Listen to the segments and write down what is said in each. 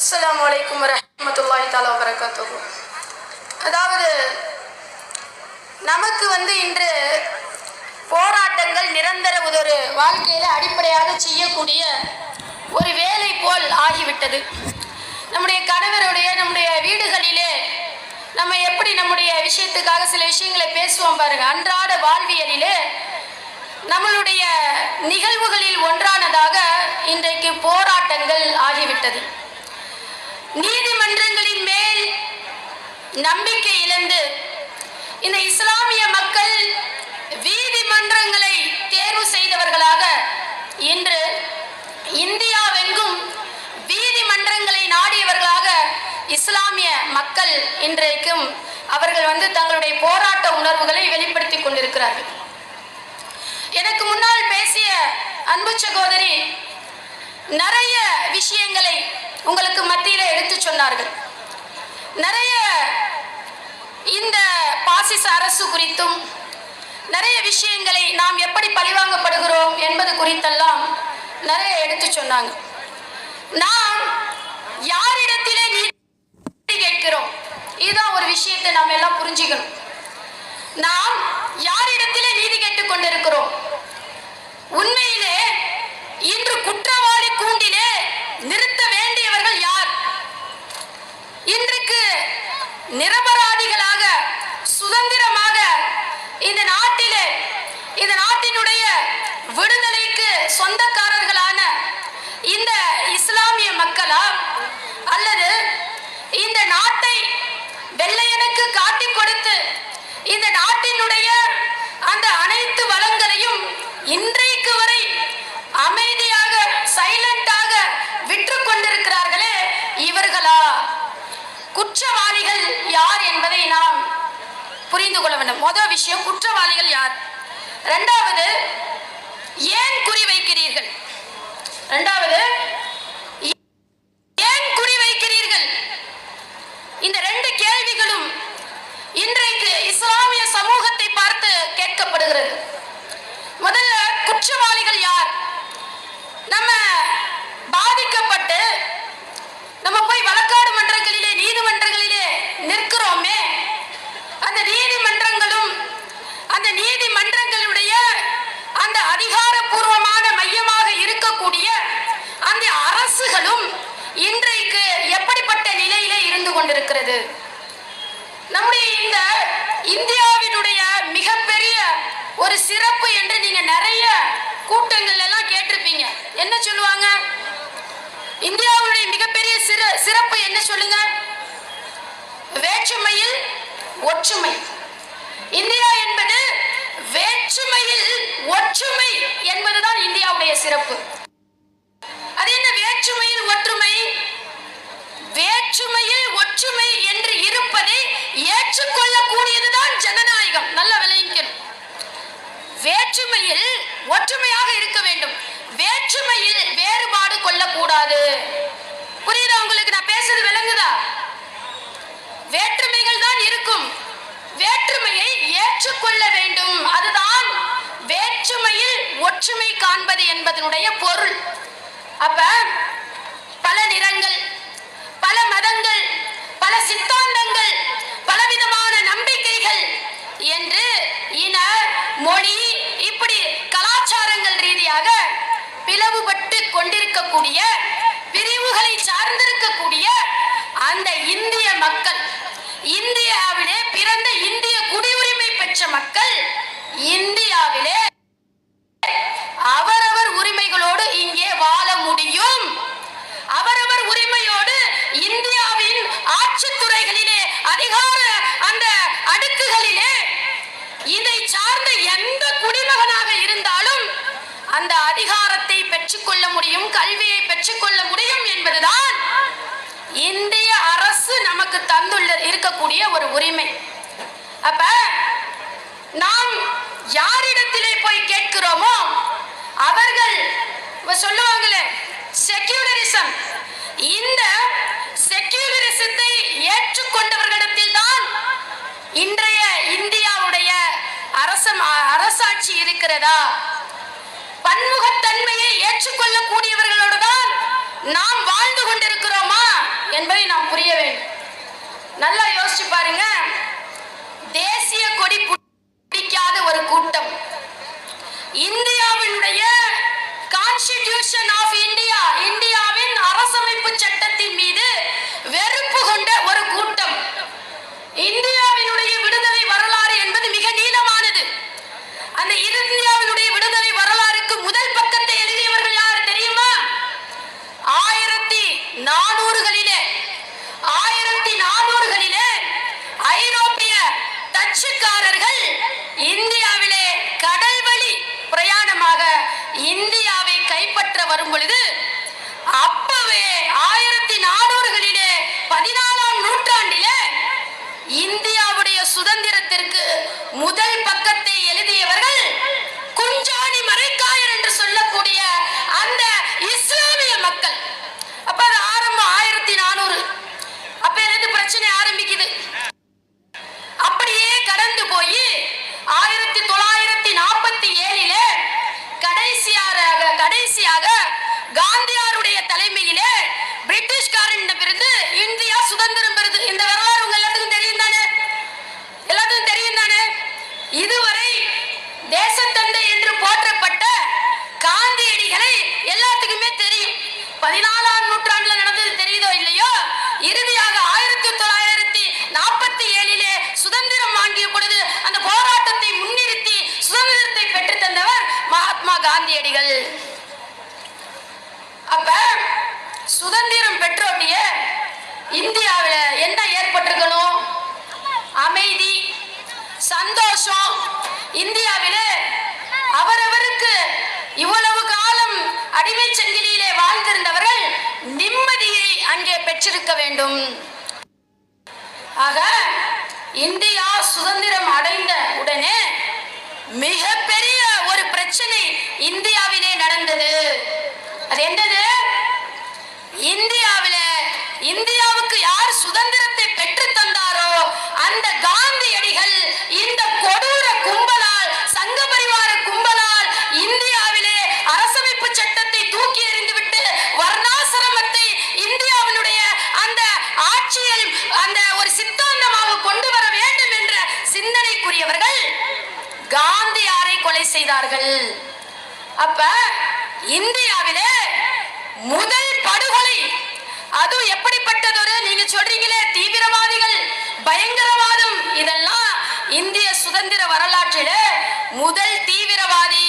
அஸ்ஸலாமு அலைக்கும் வரஹ்மத்துல்லாஹி தஆலா வபரகாத்துஹு. அதாவது நமக்கு இன்று போராட்டங்கள் நிரந்தர ஒரு வாழ்க்கையில் அடிப்படையாக செய்யக்கூடிய ஒரு வேலை போல் ஆகிவிட்டது. நம்முடைய கணவருடைய நம்முடைய வீடுகளிலே நம்ம எப்படி நம்முடைய விஷயத்துக்காக சில விஷயங்களை பேசுவோம் பாருங்க. அன்றாட வாழ்வியலிலே நம்மளுடைய நிகழ்வுகளில் ஒன்றானதாக இன்றைக்கு போராட்டங்கள் ஆகிவிட்டது. நீதிமன்றங்களின் மேல் நம்பிக்கை இழந்து இந்த இஸ்லாமிய மக்கள் நீதிமன்றங்களை தேர்வு செய்தவர்களாக இன்று இந்தியாவெங்கும் நீதிமன்றங்களை நாடியவர்களாக இஸ்லாமிய மக்கள் இன்றைக்கும் அவர்கள் தங்களுடைய போராட்ட உணர்வுகளை வெளிப்படுத்திக் கொண்டிருக்கிறார்கள். எனக்கு முன்னால் பேசிய அன்பு சகோதரி நிறைய விஷயங்களை உங்களுக்கு மத்தியில் எடுத்து சொன்னார்கள். நிறைய இந்த பாசிச அரசு குறித்தும் நிறைய விஷயங்களை நாம் எப்படி பழிவாங்கப்படுகிறோம் என்பது குறித்தெல்லாம் நிறைய எடுத்து சொன்னாங்க. நாம் யாரிடத்திலே நீதி கேட்கிறோம், இதுதான் ஒரு விஷயத்தை நாம் எல்லாம் புரிஞ்சுக்கணும். நாம் யாரிடத்திலே நீதி கேட்டுக் கொண்டிருக்கிறோம்? உண்மையிலே இன்று குற்றவாளி கூண்டிலே நிறுத்த வேண்டியவர்கள் யார்? இன்றைக்கு நிரபராதிகளாக சுதந்திரமாக இந்த நாட்டிலே இந்த நாட்டினுடைய விடுதலைக்கு சொந்தக்காரர்களான இந்த இஸ்லாமிய மக்களா, அல்லது இந்த நாட்டை வெள்ளையனுக்கு காட்டிக் கொடுத்து இந்த நாட்டினுடைய அந்த அனைத்து வளங்களையும் இன்றைக்கு வரை அமைதியாக சைலண்டாக விற்று கொண்டிருக்கிறார்களே, இவர்களா? குற்றவாளிகள் யார் என்பதை நாம் புரிந்து கொள்ள வேண்டும். முதல் விஷயம், குற்றவாளிகள் யார்? இரண்டாவது, ஏன் குறி வைக்கிறீர்கள்? இரண்டாவது, ஏன் குறி வைக்கிறீர்கள்? இந்த ரெண்டு கேள்விகளும் இன்றைக்கு இஸ்லாமிய சமூகத்தை பார்த்து கேட்கப்படுகிறது. முதல்ல, குற்றவாளிகள் யார்? நம்ம பாதிக்கப்பட்டு நம்ம போய் வழக்காடு மன்றங்களிலே நீதிமன்றங்களிலே நிற்கிறோமே, அந்த நீதிமன்றங்களும் அந்த நீதிமன்றங்களுடைய அந்த அதிகாரப்பூர்வமான மையமாக இருக்கக்கூடிய அந்த அரசுகளும் இன்றைக்கு எப்படிப்பட்ட நிலையிலே இருந்து கொண்டிருக்கிறது? நம்முடைய இந்த இந்தியாவினுடைய மிகப்பெரிய ஒரு சிறப்பு என்று நீங்க நிறைய கூட்டங்கள் எல்லாம் கேட்டிருப்பீங்க. என்ன சொல்லுவாங்க? இந்தியாவுடைய மிகப்பெரிய சிறப்பு என்ன சொல்லுங்க? வேற்றுமையில் ஒற்றுமை. இந்தியா என்பது வேற்றுமையில் ஒற்றுமை என்பதுதான் இந்தியாவுடைய சிறப்பு. அது என்ன வேற்றுமையில் ஒற்றுமை? வேற்றுமையில் ஒற்றுமை என்று இருப்பதை ஏற்றுக்கொள்ளக்கூடியதுதான் ஜனநாயகம். நல்ல விளங்கிக்கணும். வேற்றுமையில் ஒற்றுமையாக இருக்க வேண்டும், வேற்றுமையில் வேறுபாடு கொள்ளக்கூடாது. புரியுதா உங்களுக்கு? நான் பேசுறது விளங்குதா? வேற்றுமைகள் தான் இருக்கும், வேற்றுமையை ஏற்றுக்கொள்ள வேண்டும். அதுதான் வேற்றுமையில் ஒற்றுமை காண்பது என்பதனுடைய பொருள். அப்ப பல நிறங்கள், பல மதங்கள், பல சித்தாந்தங்கள், பலவிதமான நம்பிக்கைகள் என்று இன மொழி இப்படி கலாச்சாரங்கள் ரீதியாக பிளவுபட்டு கொண்டிருக்கக்கூடிய பிரிவுகளை சார்ந்திருக்கக்கூடிய அந்த இந்திய மக்கள், இந்தியாவிலே பிறந்த இந்திய குடியுரிமை பெற்ற மக்கள் இந்தியாவிலே அவரவர் உரிமைகளோடு இங்கே வாழ முடியும். அவரவர் உரிமையோடு இந்தியாவின் ஆட்சித்துறைகளிலே அதிகார அந்த அடுக்குகளிலே இதை சார்ந்த எந்த குடிமகனாக இருந்தாலும் அந்த அதிகாரத்தை பெற்றுக்கொள்ள முடியும், கல்வியை பெற்றுக்கொள்ள முடியும் என்பதுதான் இந்திய அரசு நமக்கு தந்துள்ள இருக்கக்கூடிய ஒரு உரிமை. அப்ப நாம் யாரிடத்திலே போய் கேட்கிறோமோ அவர்கள் சொல்லுவாங்களே செக்யூலரிசம். இந்த செக்யூலரிசத்தை ஏற்றுக்கொண்டவர்களிடத்தில் தான் இன்றைய இந்தியாவுடைய அரசாட்சி இருக்கிறதா? பன்முகத்தன்மையை ஏற்றுக்கொள்ளக்கூடியவர்களோடு தான் நாம் வாழ்ந்து கொண்டிருக்கிறோமா? டச்சுக்காரர்கள் இந்தியாவிலே கடல் வழி பிரயாணமாக இந்தியாவை கைப்பற்ற வரும் பொழுது அப்பவே 1400களிலே 14ஆம் நூற்றாண்டிலே இந்தியாவுடைய சுதந்திரத்திற்கு முதல் பக்கத்தை எழுதியவர்கள் குஞ்சாணி மரைக்காயர் என்று சொல்லக்கூடிய அந்த இஸ்லாமிய மக்கள். அப்ப அது ஆரம்பம் 1400. அப்ப இருந்து பிரச்சனை ஆரம்பிக்குது. அப்படியே கடந்து போய் 1947 கடைசியாக காந்தியாருடைய தலைமையிலே பிரிட்டிஷ்காரனிடமிருந்து இந்தியா சுதந்திரம் பெறுது. இந்த வரலாறு உங்க எல்லாத்துக்கும் தெரியும் தானே? எல்லாத்துக்கும் தெரியும் தானே? இதுவரை தேசத்தந்தை என்று போற்றப்பட்ட காந்தியடிகளை எல்லாத்துக்குமே தெரியும். 14ஆம் நூற்றாண்டுல நடந்தது தெரியுதோ இல்லையோ, இறுதியாக 1947 சுதந்திரம் வாங்கிய பொழுது அந்த போராட்டத்தை முன்னிறுத்தி சுதந்திரத்தை பெற்று தந்தவர் மகாத்மா காந்தியடிகள். அப்ப சுதந்திரம் பெற்றோட்டிய இந்தியாவில் என்ன ஏற்பட்டிருக்கணும்? அமைதி, சந்தோஷம். இந்தியாவிலே அவரவருக்கு இவ்வளவு காலம் அடிமை சங்கிலியிலே வாழ்ந்திருந்தவர்கள் நிம்மதியை அங்கே பெற்றிருக்க வேண்டும். ஆக இந்தியா சுதந்திரம் அடைந்த உடனே மிகப்பெரிய ஒரு பிரச்சனை இந்தியாவிலே நடந்தது. அது என்னது? இந்தியாவுக்கு யார் சுதந்திரத்தை பெற்று தந்தாரோ அந்த காந்தியடிகள் இந்த கொடூர கும்பலால், சங்க பரிவார கும்பலால் இந்தியாவிலே அரசமைப்பு சட்டத்தை தூக்கி எறிந்துவிட்டு வர்ணாசிரமத்தை இந்தியாவினுடைய அந்த ஆட்சியில் அந்த ஒரு சித்தாந்தமாக கொண்டு வர வேண்டும் என்ற சிந்தனைக்குரியவர்கள் காந்தியாரை கொலை செய்தார்கள். அப்ப இந்தியாவிலே முதல் படுகொலை அது எப்படிப்பட்டதொரு, நீங்க சொல்றீங்களே தீவிரவாதிகள், பயங்கரவாதம், இதெல்லாம் இந்திய சுதந்திர வரலாற்றிலே முதல் தீவிரவாதி,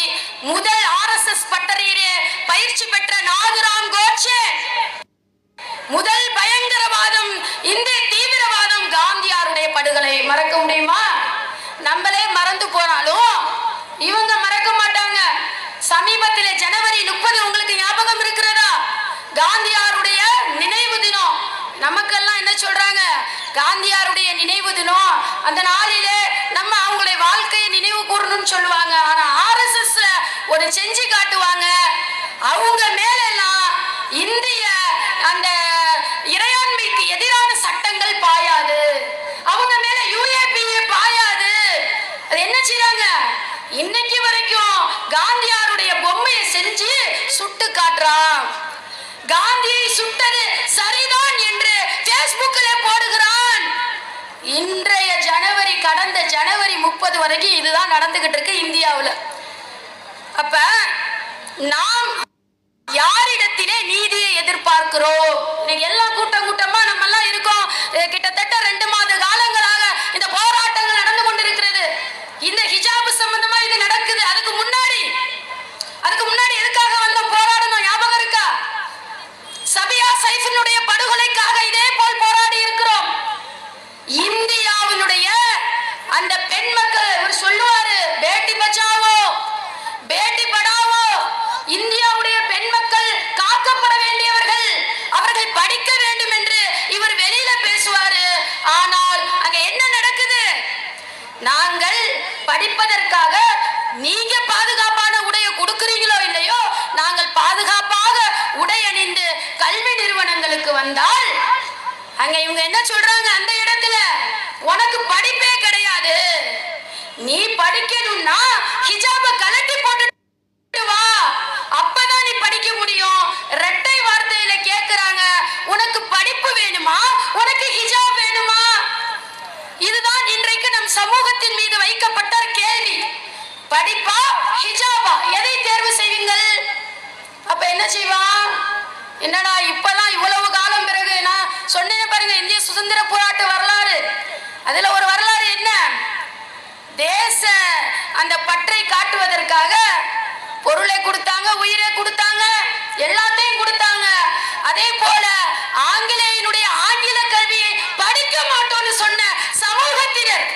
முதல் RSS பட்டறையிலே பயிற்சி பெற்ற நாதுராம் கோட்சே, முதல் பயங்கரவாதம், இந்திய தீவிரவாதம் காந்தியாருடைய படுகொலை. மறக்க முடியுமா? நம்மளே மறந்து போனாலும் இவங்க மறக்க மாட்டாங்க. சமீபத்திலே ஜனவரி 30 உங்களுக்கு ஞாபகம் இருக்கிறதா? காந்தியாருடைய நினைவு தினம். நமக்கெல்லாம் என்ன சொல்றாங்க? காந்தியாருடைய நினைவு தினம். அந்த நாளிலே நம்ம அவங்களுடைய வாழ்க்கையை நினைவு கூறணும்னு சொல்லுவாங்க. ஆனா RSS ஒரு செஞ்சு காட்டுவாங்க. அவங்க மேலெல்லாம் இந்திய அந்த இறையாண்மைக்கு எதிரான சட்டங்கள் பாயாது, அவங்க மேல UAPA பாயாது. அது என்ன செய்றாங்க? இன்னைக்கு வரைக்கும் காந்தியாருடைய பொம்மையை செஞ்சு சுட்டு காட்டுறான். காந்தியை சுட்டது சரிதான் என்று பேஸ்புக்கிலே போடுகிறான். இன்றைய கடந்த ஜனவரி 30 வரைக்கும் இதுதான் நடந்துகிட்டு இருக்கு இந்தியாவில். அப்ப நாம் யாரிடத்திலே நீதியை எதிர்பார்க்கிறோம்? எல்லாம் கூட்டமா நம்ம எல்லாம் இருக்கோம். கிட்டத்தட்ட 2 மாத காலங்களாக இந்த போராட்டங்கள் நடந்து கொண்டிருக்கிறது. இந்த ஹிஜாப் சம்பந்தமா இது நடக்குது. அதுக்கு முன்னாடி எதுக்காக வந்த போராடணும் ஞாபகம் இருக்கா? சபியா சைஃபினுடைய படுகொலைக்காக இதே போல் போராடி இருக்கிறோம். இந்தியாவினுடைய அந்த பெண் மக்கள் ஒரு சொல்லுவாரு, பேட்டி பச்சாவோ பேட்டி படாவோ. இந்தியாவுடைய பெண் மக்கள் காக்கப்பட வேண்டியவர்கள், அவர்கள் படிக்க வேண்டும் என்று இவர் வெளியில பேசுவாரு. ஆனால் அங்க என்ன நடக்குது? நாங்கள் படிப்பதற்காக நீங்க பாதுகாப்பான உடைய கொடுக்கிறீங்களோ இல்லையோ, நாங்கள் பாதுகாப்பாக உடை அணிந்து கல்வி நிறுவனங்களுக்கு வந்தால் அங்க இவங்க என்ன சொல்றாங்க? அந்த இடத்துல உனக்கு படிப்பே கிடையாது, நீ படிக்கணும்னா ஹிஜாப கலட்டி போட்டு வா, அப்பதான் நீ படிக்க முடியும். இரட்டை வார்த்தையில கேக்குறாங்க, உனக்கு படிப்பு வேணுமா, உனக்கு ஹிஜாப் வேணுமா? இதுதான் இன்றைக்கு நம் சமூகத்தின் மீது வைக்கப்பட்ட கேள்வி. படிப்பா ஹிஜாபா, எதை தேர்வு செய்வீங்கள்? அப்ப என்ன செய்வா? என்னடா இப்பதான் இவ்வளவு காலம் பிறகு நான் சொன்னேன் பாருங்க, இந்திய சுதந்திர போராட்ட வரலாறு. அதுல ஒரு வரலாறு என்ன? தேச அந்த பற்றை காட்டுவதற்காக பொருளை கொடுத்தாங்க, உயிரை கொடுத்தாங்க, எல்லாத்தையும் கொடுத்தாங்க. அதே போல ஆங்கிலேயனுடைய ஆங்கில கல்வியை படிக்க மாட்டோம்னு சொன்ன சமூகத்தினர்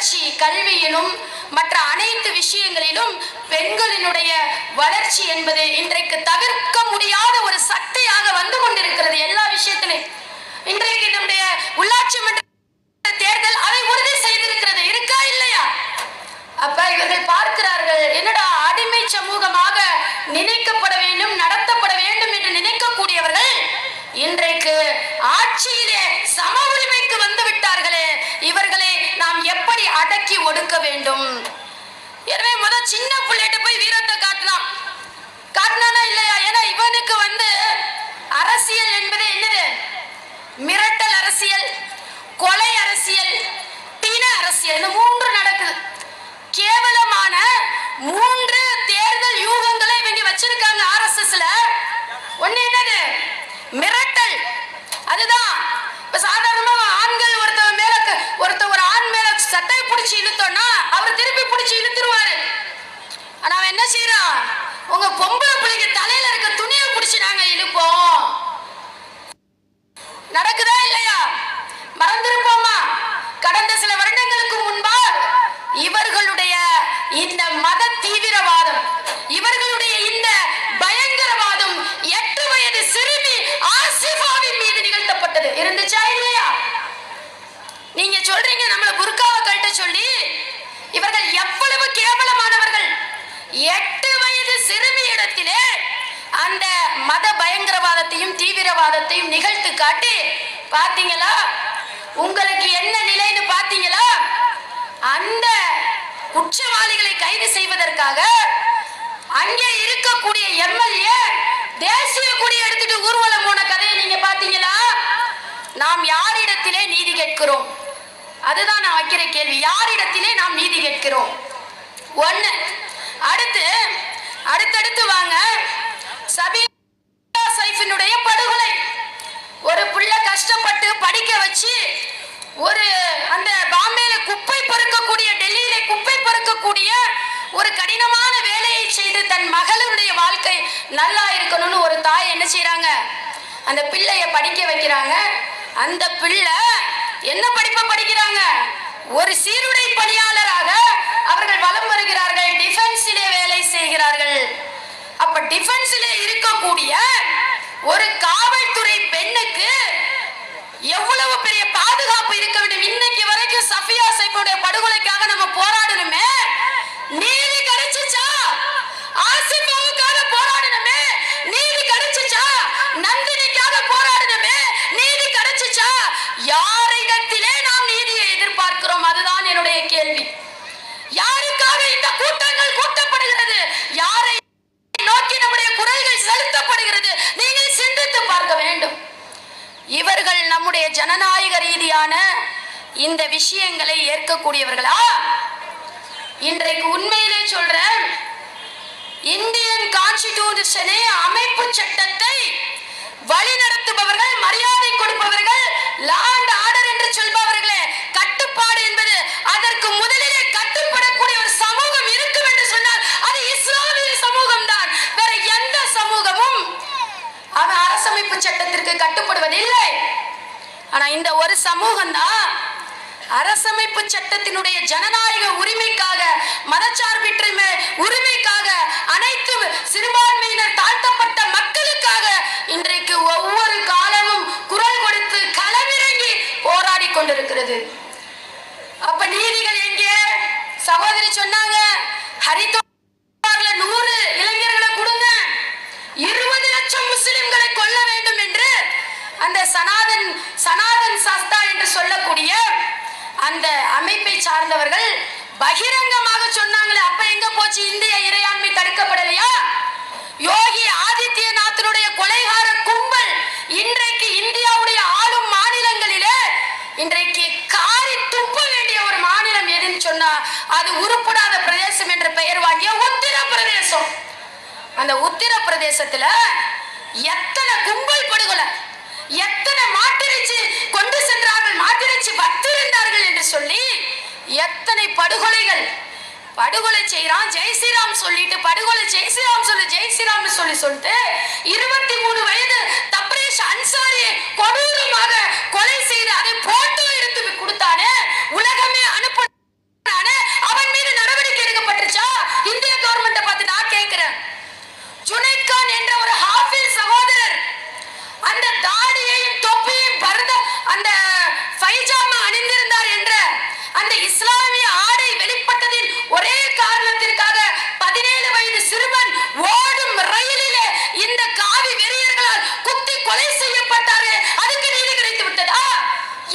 வளர்ச்சி கல்வியிலும் மற்ற அனைத்து விஷயங்களிலும் பெண்களினுடைய வளர்ச்சி என்பது இன்றைக்கு தவிர்க்க முடியாத ஒரு சக்தியாக வந்து கொண்டிருக்கிறது. எல்லா விஷயத்திலும் இன்றைக்கு நம்முடைய உள்ளாட்சி மன்ற தேர்தல் அதை உறுதி செய்திருக்கிறது, இருக்கா இல்லையா? அப்ப இவர்கள் பார்க்கிறார்கள், என்னடா அடிமை சமூகமாக நினைக்கப்பட வேண்டும், நடத்தப்பட வேண்டும் என்று நினைக்கக்கூடியவர்கள் இன்றைக்கு ஆட்சியிலே சம உரிமைக்கு வந்து விட்டார்களே, இவர்களை நாம் எப்படி அடக்கி ஒடுக்க வேண்டும்? எனவே முதல் சின்ன பிள்ளைகிட்ட போய் வீரத்தை காட்டினானா இல்லையா? ஏன்னா இவனுக்கு வந்து அரசியல் என்பது என்னது? மிரட்டல் அரசியல், கொலை அரசியல், பிண அரசியல், இந்த மூன்று நடக்குது. கேவலமான மூன்று தேர்தல் யூகங்களை இவங்க வச்சிருக்காங்க ஆர்எஸ்எஸ்ல. ஒண்ணு என்னது? மிரட்டல். அதுதான் இப்ப சாதாரணமா ஆண்கள் ஒரு ஆண் மேல சட்டை பிடிச்சி இழுத்தோம்னா அவர் திருப்பி பிடிச்சி இழுத்துருவாரு. ஆனா அவன் என்ன செய்யறான்? உங்க பொம்பளை பிள்ளைங்க தலையில இருக்க துணியை பிடிச்சி நாங்க இழுப்போம். நடக்குதா இல்லையா? மறந்திருப்போமா? கடந்த சில வருடங்களுக்கு முன்பா இவர்களுடைய இந்த மத தீவிரவாதம், இவர்களுடைய இந்த பயங்கரவாதம் 8 வயது சிறுமி ஆசிஃபாவின் மீது நிகழ்த்தப்பட்டது. இருந்துச்சா இல்லையா? நீங்க சொல்றீங்க நம்மள புர்காவை கழட்ட சொல்லி. இவர்கள் எவ்வளவு கேவலமானவர்கள்! 8 வயது சிறுமி இடத்திலே அந்த மத பயங்கரவாதத்தையும் தீவிரவாதத்தையும் நிகழ்த்து காட்டி, பாத்தீங்களா உங்களுக்கு என்ன நிலைன்னு பாத்தீங்களா? அந்த குற்றவாளிகளை கைது செய்வதற்காக அங்கே இருக்கக்கூடிய எம்எல்ஏ தேசிய கொடி எடுத்துட்டு ஊர்வலம் போன கதையை நீங்க பாத்தீங்களா? நாம் யாரிடத்திலே நீதி கேட்கிறோம்? அதுதான் நான் வைக்கிற கேள்வி. யாரிடத்திலே நாம் நீதி கேட்கிறோம்? ஒண்ணு. அடுத்தடுத்து வாங்க. சபியா சைஃபினுடைய படுகொலை. ஒரு பிள்ளை கஷ்டப்பட்டு படிக்க வச்சு ஒரு அந்த பாம்பேல குப்பை பொறுக்கக்கூடிய, டெல்லியில குப்பை பொறுக்கக்கூடிய ஒரு கடினமான வேலையை செய்து தன் மகளுடைய வாழ்க்கை நல்லா இருக்கணும்னு ஒரு தாய் என்ன செய்யறாங்க? அந்த பிள்ளைய படிக்க வைக்கிறாங்க. அந்த பிள்ளை என்ன படிப்பை படிக்கிறாங்க? ஒரு சீருடை பணியாளராக அவர்கள் வலம் வருகிறார்கள். டிஃபென்ஸிலே வேலை செய்கிறார்கள். அப்ப டிஃபென்ஸிலே இருக்கக்கூடிய ஒரு காவல்துறை பெண்ணுக்கு எவ்வளவு பெரிய பாதுகாப்பு இருக்க வேண்டும்? இன்னைக்கு வரைக்கும் சஃபியா சைஃபுடைய படுகொலைக்காக நம்ம போராடணுமே, நீதி கிடைச்சுச்சா? ஆசிஃபாவுக்காக போராடணுமே, நீதி கிடைச்சுச்சா? நந்தினிக்காக போராடணுமே, நீதி கிடைச்சுச்சா? யாரிடத்திலே நாம் நீதியை எதிர்பார்க்கிறோம்? அதுதான் என்னுடைய கேள்வி. யாருக்காக இந்த கூட்டங்கள் கூட்டப்படுகிறது? யாரை நோக்கி நம்முடைய குரல்கள் செலுத்தப்படுகிறது? நீங்கள் சிந்தித்து பார்க்க வேண்டும். இவர்கள் நம்முடைய ஜனநாயக ரீதியான இந்த விஷயங்களை ஏற்கக்கூடியவர்களா? இன்றைக்கு உண்மையிலே சொல்றேன், இந்தியன் கான்ஸ்டிடியூஷனே அமைப்பு சட்டத்தை வழிநடத்துபவர்கள், மரியாதை கொடுப்பவர்கள், லா அண்ட் ஆர்டர் என்று சொல்பவர்களே, கட்டுப்பாடு என்பது அதற்கு முதலிலே கட்டுப்படக்கூடிய ஒரு சமூகம் இருக்கும் என்று சொன்னால் அது இஸ்லாமிய சமூகம் தான். வேற எந்த சமூகமும் அவன் அரசமைப்பு சட்டத்திற்கு கட்டுப்படுவதில்லை. ஆனா இந்த ஒரு சமூகம் தான் அரசமைப்பு சட்டத்தினுடைய ஜனநாயக உரிமைக்காக, மதச்சார்பற்ற உரிமைக்காக, அனைத்து சிறுபான்மையினர் தாழ்த்தப்பட்ட மக்களுக்காக இன்றைக்கு ஒவ்வொரு காலமும் குரல் கொடுத்து களமிறங்கி போராடி கொண்டிருக்கிறது. அப்ப நீதிகள் எங்கே? சகோதரி சொன்னாங்க, ஹரித்வார்ல 100 இளைஞர்களை கொடுங்க, 20 லட்சம் முஸ்லிம்களை கொல்ல வேண்டும் என்று அந்த சனாதன் சாஸ்தா என்று சொல்லக்கூடிய அந்த அமைப்பை சார்ந்தவர்கள் பகிரங்கமாக சொன்னாங்களே. அப்ப எங்க போச்சு இந்திய இறையாண்மை? தடுக்கப்படலையா? யோகி ஆதித்யநாத்தினுடைய கொலைகார கும்பல் இன்றைக்கு இந்தியாவுடைய ஆளும் மாநிலங்களிலே இன்றைக்கு காரி துப்ப வேண்டிய ஒரு மாநிலம் எதுன்னு சொன்னா அது உருப்படாத பிரதேசம் என்ற பெயர் வாங்கிய உத்தரப்பிரதேசம். அந்த உத்தரப்பிரதேசத்துல எத்தனை கும்பல் படுகொலை, எத்தனை மாட்டிறைச்சி கொண்டு சென்றார்கள், மாட்டிறைச்சி வத்திருந்தார்கள் என்று சொல்லி எத்தனை படுகொலைகள். படுகொலை செய்யறான் ஜெய் ஸ்ரீராம் சொல்லிட்டு, படுகொலை ஜெய் ஸ்ரீராம் சொல்லி, ஜெய் ஸ்ரீராம் சொல்லிட்டு 23 வயது தப்ரேஷ் அன்சாரியை கொடூரமாக கொலை செய்து அதை போட்டோ எடுத்து கொடுத்தானே, உலகமே அனுப்ப ஜுனைத் கான் என்ற ஒரு ஹாஃபிஸ் சகோதரர் அந்த தாடியையும் தொப்பியையும் பரத அந்த பைஜாமா அணிந்திருந்தார் என்ற அந்த இஸ்லாமிய ஆடை வெளிப்பட்டதின் ஒரே காரணத்திற்காக 17 வயது சிறுவன் ஓடும் ரயிலிலே இந்த காவி வெறியர்களால் குத்தி கொலை செய்யப்பட்டார்கள். அதுக்கு நீதி கிடைத்து விட்டதா?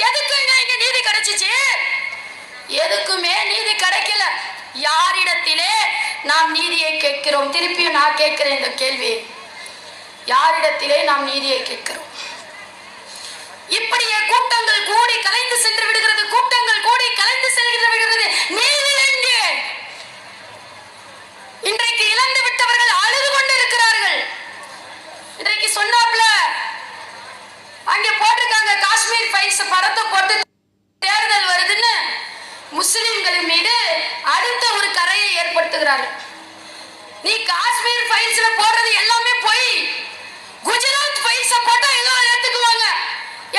எதுக்குங்க இங்க நீதி கிடைச்சிச்சு? எதுக்குமே நீதி கிடைக்கல. யாரிடத்திலே நாம் நீதியை கேட்கிறோம்? திருப்பியும் நான் கேட்கிறேன் இந்த கேள்வி, யாரிடத்திலே நாம் நீதியை கேட்கிறோம்? இப்படியே கூட்டங்கள் கூடி கலைந்து சென்று விடுகிறது, கூட்டங்கள் கூடி கலைந்து சென்று விடுகிறது. நீதி எங்கே? இன்றைக்கு இழந்து விட்டவர்கள் அழுது கொண்டு இருக்கிறார்கள். இன்றைக்கு சொன்னாப்ல அங்கே போட்டிருக்காங்க, காஷ்மீர் ஃபைல்ஸ் படத்தை போட்டு தேர்தல் வருதுன்னு முஸ்லிம்கள் மீது அடுத்த ஒரு கரையை ஏற்படுத்துகிறார்கள். நீ காஷ்மீர் ஃபைல்ஸ்ல போடுறது எல்லாமே போய் குஜராத் ஃபைல்ஸ் போட்டா எல்லாம் எடுத்துக்குவாங்க.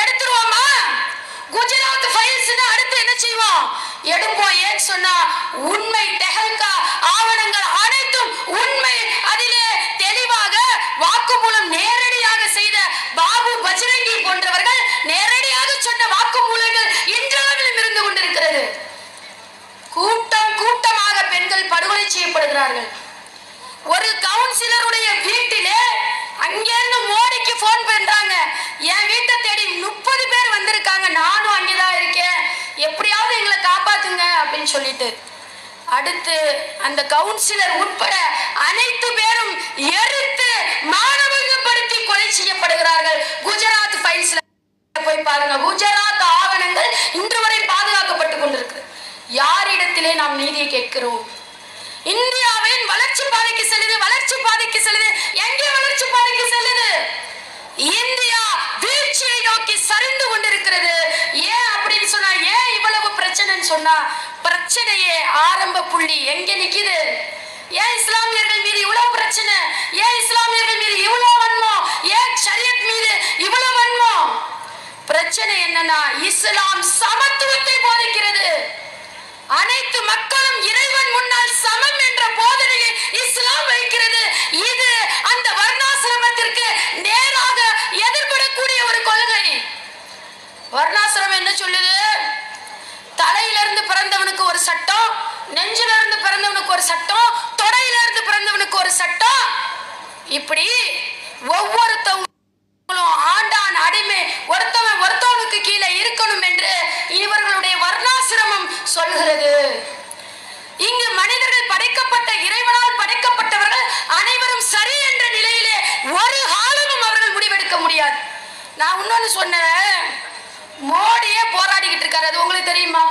எடுத்துருவோமா? குஜராத் ஃபைல்ஸ் அடுத்து என்ன செய்வோம்? எடுப்போம். ஏன் சொன்னா உண்மை தெஹல்கா ஆவணங்கள் அனைத்தும் உண்மை. அதிலே தெளிவாக வாக்குமூலம் நேரடியாக செய்த பாபு பஜ்ரங்கி போன்றவர்கள் நேரடியாக சொன்ன வாக்குமூலங்கள் இன்றளவிலும் இருந்து கொண்டிருக்கிறது. கூட்டம் கூட்டமாக பெண்கள் படுகொலை செய்யப்படுகிறார்கள். ஒரு கவுன்சிலருடைய வீட்டிலே அங்கிருந்து மோடிக்கு போன் பண்றாங்க, என் வீட்டை தேடி 30 பேர் வந்திருக்காங்க, நானும் அங்கேதான் இருக்கேன், எப்படியாவது எங்களை காப்பாத்துங்க அப்படின்னு சொல்லிட்டு. அடுத்து அந்த கவுன்சிலர் உட்பட அனைத்து பேரும் எரித்து மானபங்கப்படுத்தி கொலை செய்யப்படுகிறார்கள். குஜராத் ஃபைல்ஸ்ல போய் பாருங்க, குஜராத் ஆவணங்கள் இன்று வரை பாதுகாக்கப்பட்டுக் கொண்டிருக்கிறது. யாரிடத்திலே நாம் நீதியை கேட்கிறோம்? இந்தியாவின் வளர்ச்சி பாதைக்கு செல்லுது, வளர்ச்சி பாதைக்கு செல்லுது. எங்கே வளர்ச்சி பாதைக்கு செல்லுது? இந்தியா வீழ்ச்சியை நோக்கி சரிந்து கொண்டிருக்கிறது. ஏன் அப்படின்னு சொன்னா, ஏன் இவ்வளவு பிரச்சனைன்னு சொன்னா, பிரச்சனையே ஆரம்ப புள்ளி எங்க நிக்குது? ஏன் இஸ்லாமியர்கள் மீது இவ்வளவு பிரச்சனை? ஏன் இஸ்லாமியர்கள் மீது இவ்வளவு வன்மம்? ஏன் ஷரியத் மீது இவ்வளவு வன்மம்? பிரச்சனை என்னன்னா, இஸ்லாம் சமத்துவத்தை போதிக்கிறது. அனைத்து மக்களும் இறைவன் முன்னால் சமம் என்ற போதனையை இஸ்லாம் வைக்கிறது. இது அந்த வர்ணாசிரமத்திற்கு நேராக எதிர்படக்கூடிய ஒரு கொள்கை. வர்ணாசிரமம் என்ன சொல்லுது? தலையிலிருந்து பிறந்தவனுக்கு ஒரு சட்டம், நெஞ்சில இருந்து பிறந்தவனுக்கு ஒரு சட்டம், தொடையில இருந்து பிறந்தவனுக்கு ஒரு சட்டம். இப்படி ஒவ்வொருத்தவங்களும் ஆண்டான் அடிமை, ஒருத்தவனுக்கு கீழே இருக்கணும் என்று இவர்களுடைய வர்ணாசிரமம் சொல்கிறது. இங்கு மனிதர்கள் படைக்கப்பட்ட இறைவனால் படைக்கப்பட்டவர்கள் அனைவரும் சரி என்ற நிலையிலே ஒரு காலமும் அவர்கள் முடிவெடுக்க முடியாது. நான் இன்னொன்னு சொன்னேன், மோடியே போராடிக்கிட்டு இருக்காரு, அது உங்களுக்கு தெரியுமா?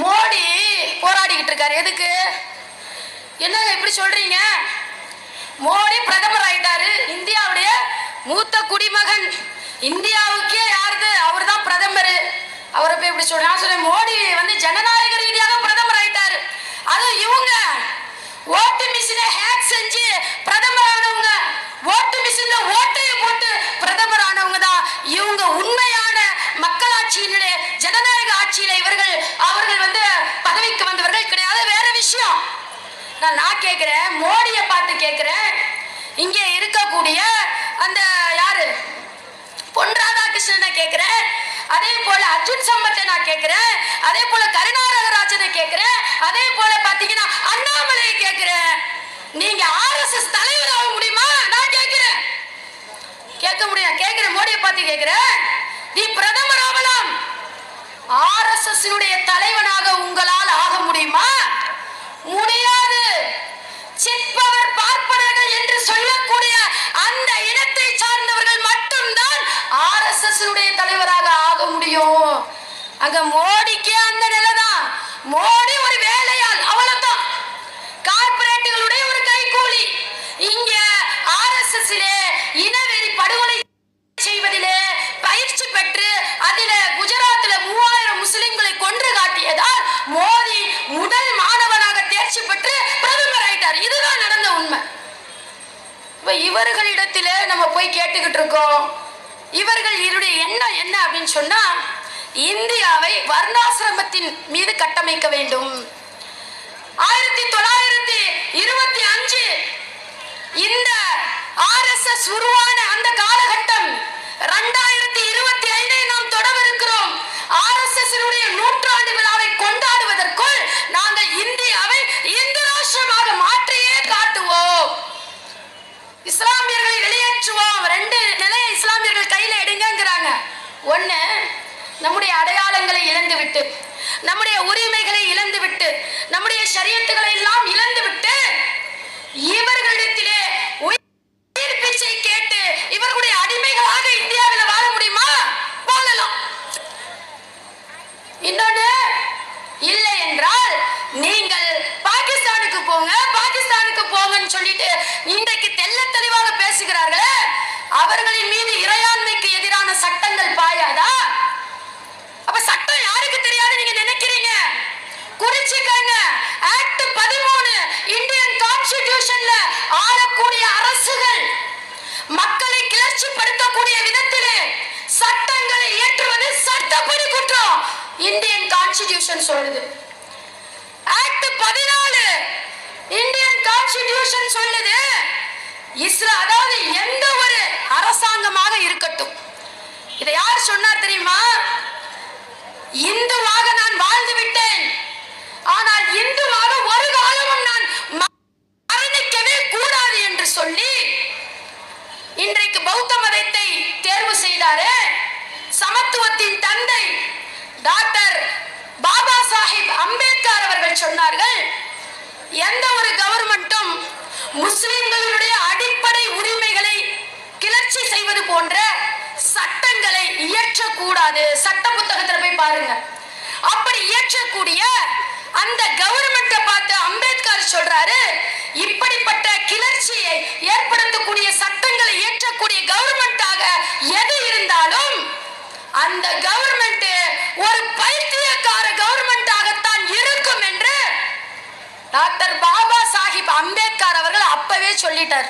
மோடி போராடிக்கிட்டு இருக்காரு. எதுக்கு? என்னங்க இப்படி சொல்றீங்க? மோடி பிரதமர் ஆயிட்டாரு, இந்தியாவுடைய மூத்த குடிமகன், இந்தியாவுக்கே யாருது? அவர் தான் பிரதமர். அவரை போய் இப்படி சொல்றேன். நான் சொல்றேன், மோடி ஜனநாயக ரீதியாக பிரதமர் ஆயிட்டாரு. அதுவும் இவங்க ஓட்டு மிஷினை ஹேக் செஞ்சு பிரதமர் ஆனவங்க, ஓட்டு மிஷின்ல ஓட்டையை போட்டு பிரதமர் ஆனவங்க தான் இவங்க. உண்மையான மக்களாட்சியிலே, ஜனநாயக ஆட்சியில அவர்கள் பதவிக்கு வந்தவர்கள் கிடையாது. வேற விஷயம். நான் கேட்கிறேன், மோடியை பார்த்து கேட்கிறேன், இங்கே இருக்கக்கூடிய அந்த யாரு பொன் ராதாகிருஷ்ணனை கேட்கிறேன், அதே போல அர்ஜுன் சம்பத்தை நான் கேட்கிறேன், அதே போல கருணாகராஜனை கேட்கிறேன், அதே போல பாத்தீங்கன்னா அண்ணாமலையை கேட்கிறேன். நீங்க RSS தலைவர் ஆக முடியுமா? நான் கேட்கிறேன். கேட்க முடியும். கேட்கிறேன், மோடியை பார்த்து கேட்கிறேன், நீ பிரதமர் ஆகலாம், RSS தலைவனாக உங்களால் ஆக முடியுமா? முடியாது. சிற்பவர் பார்ப்பனர்கள் என்று சொல்லக்கூடிய அந்த இனத்தை சார்ந்தவர்கள் மட்டும்தான் RSS தலைவராக ஆக முடியும். அங்க மோடிக்கே அந்த நிலைதான். மோடி ஒரு வேலையாள், அவ்வளவுதான். கார்ப்பரேட்டுகளுடைய ஒரு கைகூலி. இங்க RSS இனவெறி படுகொலை செய்வதிலே பயிற்சி பெற்று அதில குஜராத்ல 3000 முஸ்லிம்களை கொன்று காட்டியதால் மோடி முதல் மாணவனாக தேர்ச்சி பெற்று பிரதமர் ஆயிட்டார். இதுதான் நடந்த உண்மை. இவர்களிடத்திலே நம்ம போய் கேட்டுக்கிட்டு இருக்கோம். இவர்கள் எண்ணம் என்ன அப்படின்னு சொன்னா, இந்தியாவை வர்ணாசிரமத்தின் மீது கட்டமைக்க வேண்டும். 1925 இந்த RSS உருவான அந்த காலகட்டம் 2025 நாம் தொடவிருக்கிறோம். RSS நூற்றாண்டு விழாவை கொண்டாடுவதற்குள் நாங்கள் இந்தியாவை இந்து ராஷ்டிரமாக மாற்றியே காட்டுவோம். இஸ்லாமியர்களை வெளியேற்றுவோம். 2 நிலையை இஸ்லாமியர்கள் கையில எடுங்கிறாங்க. ஒண்ணு, நம்முடைய அடையாளங்களை இழந்துவிட்டு, நம்முடைய உரிமைகளை இழந்துவிட்டு, நம்முடைய ஷரியத்துகளை எல்லாம் இழந்துவிட்டு, இவர்களிடத்திலே உயிர் பிச்சை கேட்டு இவர்களுடைய அடிமைகளாக இந்தியாவில் வாழ முடியுமா? வாழலாம். இன்னொன்னு, இல்லை என்றால் நீங்கள் பாகிஸ்தானுக்கு போங்க, பாகிஸ்தானுக்கு போங்கன்னு சொல்லிட்டு இன்றைக்கு தெள்ள தெளிவாக பேசுகிறார்களே, அவர்களின் மீது இறையாண்மைக்கு எதிரான சட்டங்கள் பாயாதா? அப்ப சட்டம் யாருக்கு தெரியாது நீங்க நினைக்கிறீங்க? குறிச்சுக்கங்க. ஆக்ட் 13 இந்தியன் கான்ஸ்டிடியூஷன்ல ஆளக்கூடிய அரசுகள் மக்களை கிளர்ச்சிப்படுத்தக்கூடிய விதத்திலே சட்டங்களை இயற்றுவது சட்டப்படி குற்றம். இந்தியன் கான்ஸ்டிடியூஷன் சொல்லுது. ஆக்ட் 14 இந்தியன் கான்ஸ்டிடியூஷன் சொல்லுது, அதாவது எந்த ஒரு அரசாங்கமாக இருக்கட்டும், இதை யார் சொன்னார் தெரியுமா? இந்துவாக நான் வாழ்ந்து விட்டேன், ஆனால் இந்துவாக ஒரு காலமும் நான் மரணிக்கவே கூடாது என்று சொல்லி இன்றைக்கு பௌத்த மதத்தை தேர்வு செய்தாரே சமத்துவத்தின் தந்தை டாக்டர் பாபா சாஹிப் அம்பேத்கர் அவர்கள் சொன்னார்கள், எந்த ஒரு கவர்மெண்ட்டும் முஸ்லிம்களுடைய அடிப்படை உரிமைகளை கிளர்ச்சி செய்வது போன்ற சட்டங்களை இயற்றக்கூடாது. சட்ட புத்தகத்தில் போய் பாருங்க. அப்படி இயற்றக்கூடிய அந்த கவர்மெண்ட்டை பார்த்து அம்பேத்கர் சொல்றாரு, இப்படிப்பட்ட கிளர்ச்சியை ஏற்படுத்தக்கூடிய சட்டங்களை இயற்றக்கூடிய கவர்மெண்டாக எது இருந்தாலும் அந்த கவர்மெண்ட் ஒரு பைத்தியக்கார கவர்மெண்டாகத்தான் இருக்கும் என்று டாக்டர் பாபா சாஹிப் அம்பேத்கர் அவர்கள் அப்பவே சொல்லிட்டார்.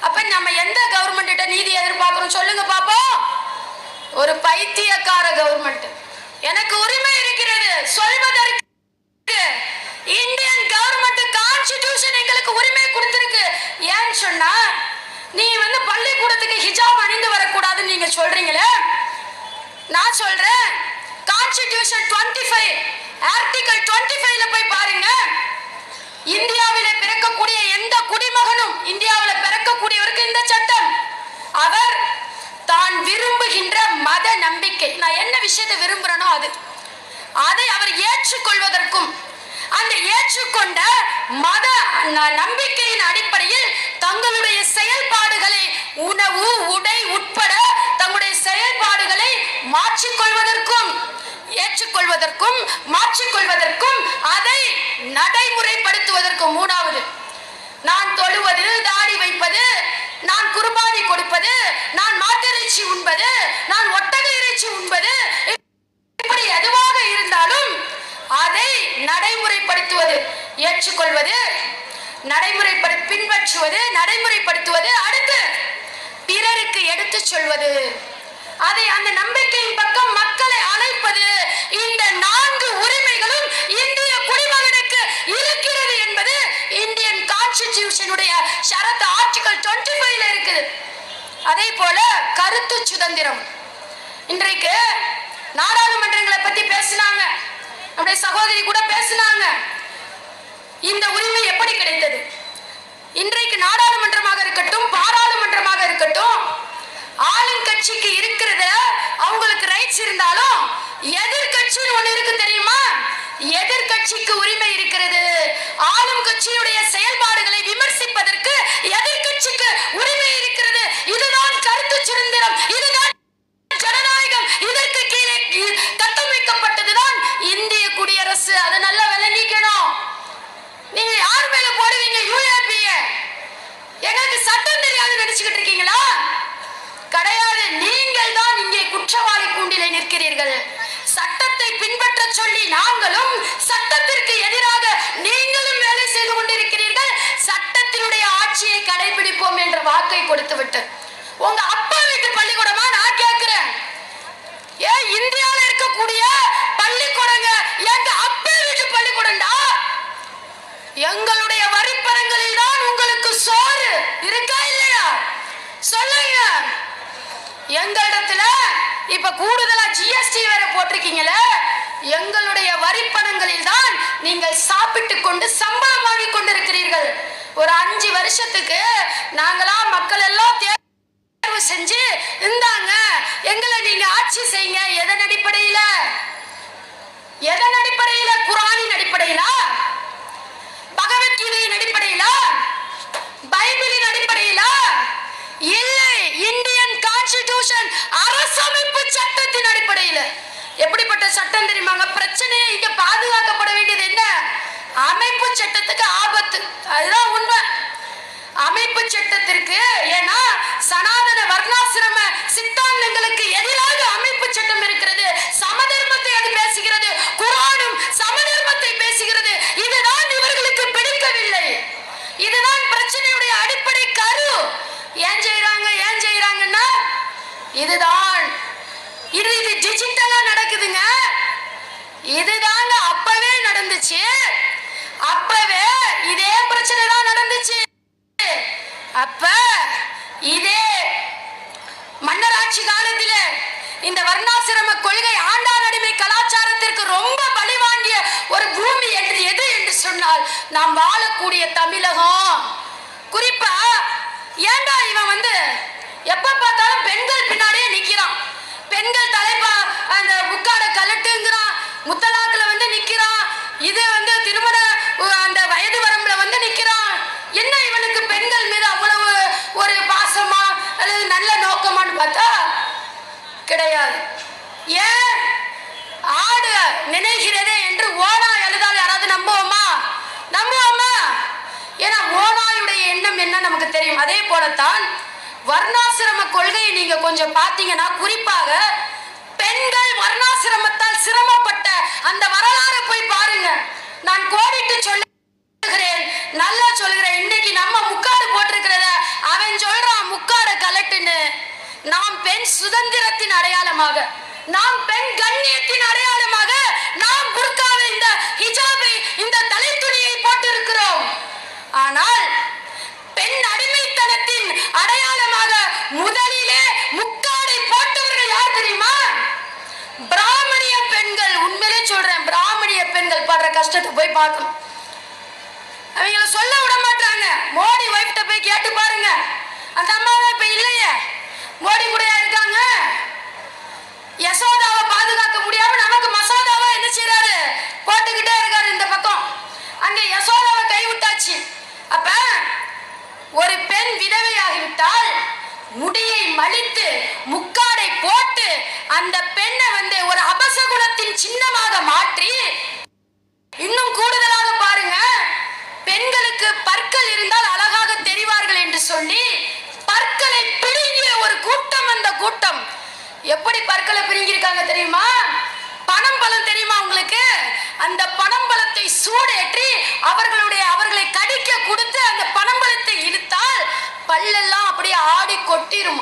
அப்ப நம்ம எந்த கவர்மெண்ட் நீதி எதிர்பார்க்கிறோம் சொல்லுங்க பாப்போம்? ஒரு பைத்தியக்கார கவர்மெண்ட். எனக்கு உரிமை இருக்கிறது சொல்வதற்கு. இந்தியன் கவர்மெண்ட் கான்ஸ்டிடியூஷன் எங்களுக்கு உரிமை கொடுத்திருக்கு. ஏன்னு சொன்னா, நீ பள்ளிக்கூடத்துக்கு ஹிஜாப் அணிந்து வரக்கூடாதுன்னு நீங்க சொல்றீங்களே, நான் சொல்றேன் கான்ஸ்டிடியூஷன் 25 ஆர்டிகல் 25ல போய் பாருங்க. இந்தியாவிலே பிறக்கக்கூடிய எந்த குடிமகனும், இந்தியாவில் பிறக்கக்கூடியவருக்கு இந்த சட்டம், அவர் தான் விரும்புகின்ற மத நம்பிக்கை, நான் என்ன விஷயத்தை விரும்புறேனோ அதை அவர் ஏற்றுக்கொள்வதற்கும், அந்த ஏற்றுக்கொண்ட மத நம்பிக்கையின் அடிப்படையில் தங்களுடைய செயல்பாடுகளை, உணவு உடை உட்பட தங்களுடைய செயல்பாடுகளை மாற்றிக்கொள்வதற்கும், ஏற்றுக்கொள்வதற்கும் மாற்றிக்கொள்வதற்கும், அதை நடைமுறைப்படுத்துவதற்கும். 3வது, நான் தொழுவது, தாடி வைப்பது, நான் குர்பானி கொடுப்பது, நான் மாட்டிறைச்சி உண்பது, நான் ஒட்டக இறைச்சி உண்பது, இப்படி எதுவாக இருந்தாலும் அதை நடைமுறைப்படுத்துவது, ஏற்றுக்கொள்வது, பின்பற்றுவது, நடைமுறைப்படுத்துவது, அடுத்து பிறருக்கு எடுத்து சொல்வது, அதை அந்த நம்பிக்கையின் பக்கம் மக்களை அழைப்பது. இந்த 4 உரிமைகளும் இந்திய குடிமகனுக்கு இருக்கிறது என்பது இந்தியன் கான்ஸ்டிடியூஷனுடைய ஷரத் ஆர்டிகல் 25ல இருக்குது. அதே போல கருத்து சுதந்திரம். இன்றைக்கு நாடாளுமன்றங்களை பத்தி பேசினாங்க, நம்முடைய சகோதரி கூட பேசினாங்க. இந்த உரிமை எப்படி கிடைத்தது? இன்றைக்கு நாடாளுமன்றமாக இருக்கட்டும், பாராளுமன்றமாக இருக்கட்டும், ஆளுங்கட்சிக்கு இருக்கிறத அவங்களுக்கு ரைட்ஸ் இருந்தாலும் எதிர்கட்சின்னு ஒண்ணு இருக்கு தெரியுமா? எதிர்கட்சிக்கு உரிமை இருக்கிறது. ஆளும் கட்சியுடைய செயல்பாடுகளை விமர்சிப்பதற்கு எதிர்கட்சிக்கு உரிமை இருக்கிறது. இதுதான் கருத்து சுதந்திரம், இதுதான் ஜனநாயகம். இதற்கு கீழே கட்டமைக்கப்பட்டதுதான் இந்திய குடியரசு. அதை நல்லா விளங்கிக்கணும். நீங்க யார் மேல போடுவீங்க UAPA? எங்களுக்கு சட்டம் தெரியாது நினைச்சுக்கிட்டு இருக்கீங்களா? கிடையாது. நீங்கள் தான் இங்கே குற்றவாளி கூண்டிலே நிற்கிறீர்கள். சட்டத்தை பின்பற்ற சொல்லி நாங்களும், சட்டத்திற்கு எதிராக நீங்களும் வேலை செய்து கொண்டிருக்கிறீர்கள். சட்டத்தினுடைய ஆட்சியை கடைபிடிப்போம் என்ற வாக்கை கொடுத்து விட்டு உங்க அப்பா வீட்டு பள்ளிக்கூடமா நான் கேட்கிறேன். ஏன் இந்தியாவில் இருக்கக்கூடிய பள்ளிக்கூடங்க எங்க அப்பா வீட்டு பள்ளிக்கூடம்டா. எங்களுடைய வரிப்பணங்களில் தான் உங்களுக்கு சோறு எங்களிடத்துல இப்ப கூடுதலா ஜிஎஸ்டி வேற போட்டிருக்கீங்களே, எங்களுடைய வரிப்பணங்களில் தான் நீங்கள் சாப்பிட்டு கொண்டு சம்பளம் வாங்கி கொண்டிருக்கிறீர்கள். ஒரு 5 வருஷத்துக்கு நாங்களா மக்கள் எல்லாம் தேர்வு செஞ்சு இருந்தாங்க, எங்களை நீங்க ஆட்சி செய்யுங்க. எதன் அடிப்படையில? எதன் அடிப்படையில? குர்ஆனின் அடிப்படையில, பகவத்கீதையின் அடிப்படையில, பைபிளின் அடிப்படையில இல்லை, இந்தியன் கான்ஸ்டிடியூஷன் அரசமைப்பு சட்டத்தின் அடிப்படையில். எப்படிப்பட்ட சட்டம் தெரியுமாங்க? பிரச்சனையை இங்க பாதுகாக்கப்பட வேண்டியது என்ன? அமைப்பு சட்டத்துக்கு ஆபத்து. அதுதான் உண்மை. அமைப்பு சட்டத்திற்கு, ஏன்னா சனாதன வர்ணாசிரம சித்தாந்தங்களுக்கு எதிராக அமைப்பு சட்டம் இருக்கிறது. சமதர்மத்தை அது பேசுகிறது, குர்ஆனும் சமதர்மத்தை பேசுகிறது. இதுதான் இவர்களுக்கு பிடிக்கவில்லை. இதுதான் பிரச்சனையுடைய அடிப்படை கரு. ஏன் செய்யறாங்கன்னா இதுதான். இது டிஜிட்டலா நடக்குதுங்க. இதுதாங்க அப்பவே நடந்துச்சு. அப்பவே இதே பிரச்சனை தான் நடந்துச்சு. அப்ப இதே மன்னராட்சி காலத்திலே இந்த வர்ணாசிரம கொள்கை ஆண்டான் அடிமை கலாச்சாரத்திற்கு ரொம்ப பலி வாங்கிய ஒரு பூமி என்று எது என்று சொன்னால் நாம் வாழக்கூடிய தமிழகம். குறிப்பா ஏண்டா இவன் எப்ப பார்த்தாலும் பெண்கள் பின்னாடியே நிக்கிறான். பெண்கள் தலைப்பா அந்த முக்காட கலட்டுங்கிறான், முத்தலாக்குல நிக்கிறான், இது திருமண அந்த வயது வரம்புல நிக்கிறான். என்ன இவனுக்கு பெண்கள் மீது அவ்வளவு ஒரு பாசமா அல்லது நல்ல நோக்கமான்னு பார்த்தா கிடையாது. ஏன்? ஆடு நினைக்கிறதே என்று ஓனாய் அழுதால் யாராவது நம்புவோமா? ஏன்னா ஓனாயுடைய எண்ணம் என்ன நமக்கு தெரியும். அதே போலத்தான் வர்ணாசிரம கொள்கையை நீங்க கொஞ்சம் பார்த்தீங்கன்னா, குறிப்பாக பெண்கள் வர்ணாசிரமத்தால் சிரமப்பட்ட அந்த வரலாறு போய் பாருங்க. நான் கோடிட்டு சொல்லுகிறேன், நல்லா சொல்லுகிறேன். இன்னைக்கு நம்ம முக்காடு போட்டிருக்கிறத அவன் சொல்றான் முக்காட கலட்டுன்னு. நாம் பெண் சுதந்திரத்தின் அடையாளமாக, நாம் பெண் கண்ணியத்தின் அடையாளமாக நாம் புர்காவை, இந்த ஹிஜாபை, இந்த தலை துணியை போட்டிருக்கிறோம். ஆனால் பெண் அடிமைத்தனத்தின் அடையாளமாக முதலிலே முக்காடை போட்டவர்கள் யார் தெரியுமா? பிராமணிய பெண்கள். உண்மையிலே சொல்றேன், பிராமணிய பெண்கள் படுற கஷ்டத்தை போய் பார்க்கணும். அவங்கள சொல்ல விட மாட்டாங்க. மோடி வைஃப்ட போய் கேட்டு பாருங்க. அந்த அம்மா இப்ப இல்லையே, மோடி கூடயா இருக்காங்க. யசோதாவை பாதுகாக்க முடியாம நமக்கு மசோதாவா என்ன செய்யறாரு? போட்டுக்கிட்டே இருக்காரு இந்த பக்கம். அங்க யசோதாவை கைவிட்டாச்சு. அப்ப ஒரு பெண் விதவையாகிவிட்டால் முடியை மலித்து முக்காடை போட்டு அந்த பெண்ணை ஒரு அபசகுணத்தின் சின்னமாக மாற்றி, இன்னும் கூடுதலாக பாருங்க, பெண்களுக்கு பற்கள் இருந்தால் அழகாக தெரிவார்கள் என்று சொல்லி பற்களை பிடுங்கிய ஒரு கூட்டம். அந்த கூட்டம் எப்படி பற்களை பிடுங்கியிருக்காங்க தெரியுமா? பனம்பழம் தெரியுமா உங்களுக்கு? அந்த பனம்பழத்தை சூடேற்றி அவர்களை கடிக்க கொடுத்து அந்த பனம்பழத்தை இழுத்தால் பல்லெல்லாம் அப்படியே ஆடி கொட்டிரும்.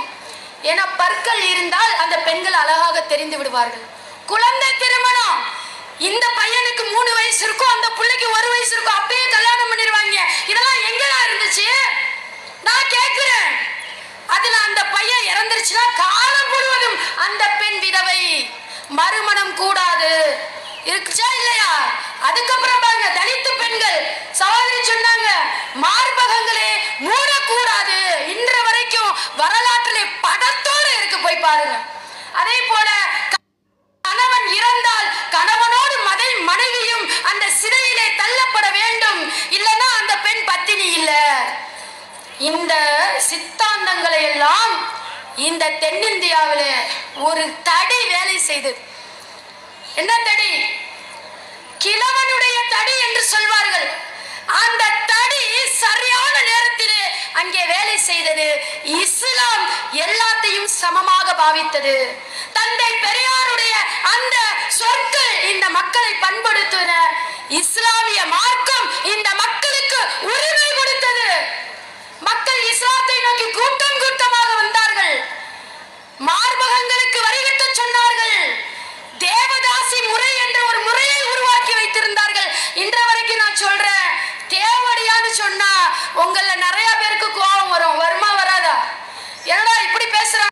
ஏன்னா பற்கள் இருந்தால் அந்த பெண்கள் அழகாக தெரிந்து விடுவார்கள். குழந்தை திருமணம், இந்த பையனுக்கு 3 வயசு இருக்கும், அந்த பிள்ளைக்கு 1 வயசு இருக்கும், அப்பயே கல்யாணம் பண்ணிடுவாங்க. இதெல்லாம் எங்கடா இருந்துச்சு? நான் கேட்கிறேன். அதுல அந்த பையன் இறந்துருச்சுன்னா காலம் முழுவதும் அந்த பெண் விதவை, மறுமணம் கூடாது. இருக்குச்சா இல்லையா? அதுக்கப்புறம் பாருங்க, தலித்து பெண்கள் சகோதரி சொன்னாங்க, மார்பகங்களே மூடக்கூடாது. இன்று வரைக்கும் வரலாற்றிலே படத்தோடு இருக்கு, போய் பாருங்க. அதே போல கணவன் இறந்தால் கணவனோடு மனைவியும் அந்த சிறையிலே தள்ளப்பட வேண்டும், இல்லைன்னா அந்த பெண் பத்தினி இல்ல. இந்த சித்தாந்தங்களை எல்லாம் இந்த தென்னிந்தியாவிலே ஒரு தடி வேலை செய்தது. என்ன தடி? கிழவனுடைய தடி என்று சொல்வார்கள். அந்த தடி சரியான நேரத்திலே அங்கே வேலை செய்தது. இஸ்லாம் எல்லாத்தையும் சமமாக பாவித்தது. தந்தை பெரியாருடைய அந்த சொற்கள் இந்த மக்களை பண்படுத்தின. இஸ்லாமிய மார்க்கம் இந்த மக்களுக்கு உரிமை கொடுத்தது. மக்கள் இஸ்லாத்தை நோக்கி கூட்டம் கூட்டமாக வந்தார்கள். மார்பகங்களுக்கு வரிகட்ட சொன்னார்கள். தேவதாசி முறை என்ற ஒரு முறையை உருவாக்கி வைத்திருந்தார்கள். இன்ற வரைக்கும் நான் சொல்றேன், தேவடியான்னு சொன்னா உங்கள நிறைய பேருக்கு கோபம் வரும். வருமா வராதா? என்னடா இப்படி பேசுறாங்க?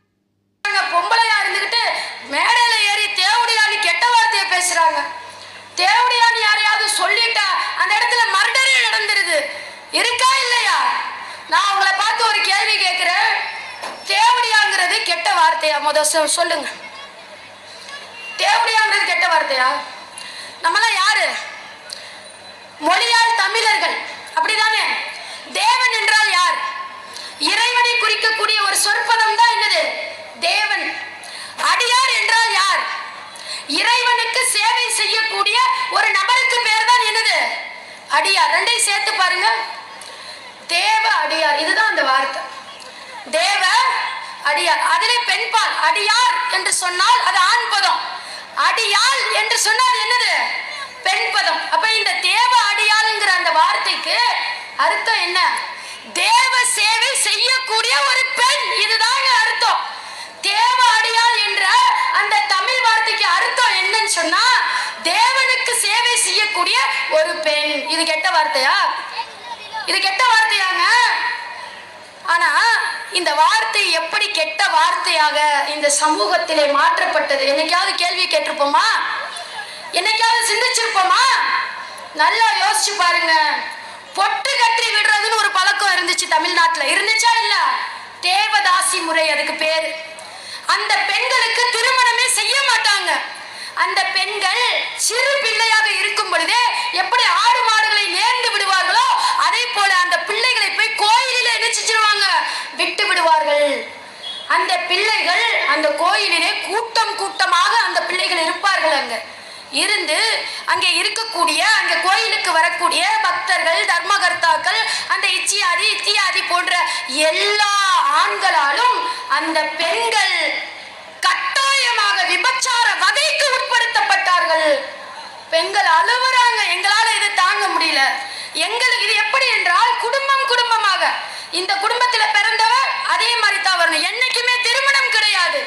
வார்த்தையா? சொல்லுங்க. தேவடியாங்கிறது கெட்ட வார்த்தையா? நம்மளாம் யாரு? மொழியால் தமிழர்கள், அப்படிதானே? தேவன் என்றால் யார்? இறைவனை குறிக்கக்கூடிய ஒரு சொற்பதம் தான் என்னது? தேவன். அடியார் என்றால் யார்? இறைவனுக்கு சேவை செய்யக்கூடிய ஒரு நபருக்கு பேர் தான் என்னது? அடியார். ரெண்டையும் சேர்த்து பாருங்க. தேவ அடியார், இதுதான் அந்த வார்த்தை. தேவ அடியார். அதிலே பெண்பால். அடியார் என்று சொன்னால் அது ஆண் பதம், அடியாள் என்று சொன்னால் என்னது? பெண் பதம். அப்ப இந்த தேவ அடியாள்ங்கிற அந்த வார்த்தைக்கு அர்த்தம் என்ன? தேவ சேவை செய்யக்கூடிய ஒரு பெண், இதுதாங்க அர்த்தம். தேவ அடியாள் என்ற அந்த தமிழ் வார்த்தைக்கு அர்த்தம் என்னன்னு சொன்னா தேவனுக்கு சேவை செய்யக்கூடிய ஒரு பெண். இது கெட்ட வார்த்தையா? இது கெட்ட வார்த்தையாங்க. ஆனா இந்த வார்த்தை எப்படி கெட்ட வார்த்தையாக இந்த சமூகத்திலே மாற்றப்பட்டது? என்னைக்காவது கேள்வி கேட்டிருப்போமா? என்னைக்காவது சிந்திச்சிருப்போமா? நல்லா யோசிச்சு பாருங்க. பொட்டு கட்டி விடுறதுன்னு ஒரு பழக்கம் இருந்துச்சு தமிழ்நாட்டுல. இருந்துச்சா இல்ல? தேவதாசி முறை அதுக்கு பேரு. அந்த பெண்களுக்கு திருமணமே செய்ய மாட்டாங்க. அந்த பெண்கள் சிறு பிள்ளையாக இருக்கும் பொழுதே எப்படி ஆடு மாடுகளை நேர்ந்து விடுவார்களோ அதே போல அந்த பிள்ளைகளை போய் கோயிலில் என்ன செஞ்சிருவாங்க? விட்டு விடுவார்கள். அந்த பிள்ளைகள் அந்த கோயிலிலே கூட்டம் கூட்டமாக அந்த பிள்ளைகள் இருப்பார்கள். அங்க இருந்து அங்கே இருக்கக்கூடிய அங்கே கோயிலுக்கு வரக்கூடிய பக்தர்கள், தர்மகர்த்தாக்கள், அந்த இத்தியாதி போன்ற எல்லா ஆண்களாலும் அந்த பெண்கள் கட்டாயமாக விபச்சார வகைக்கு உட்படுத்தப்பட்டார்கள். பெண்கள் அழுவுறாங்க, எங்களால இது தாங்க முடியல. எங்களுக்கு இது எப்படி என்றால் குடும்பமாக இந்த குடும்பத்தில் பிறந்தவர் அதே மாதிரி தான் வரணும். என்னைக்குமே திருமணம் கிடையாது.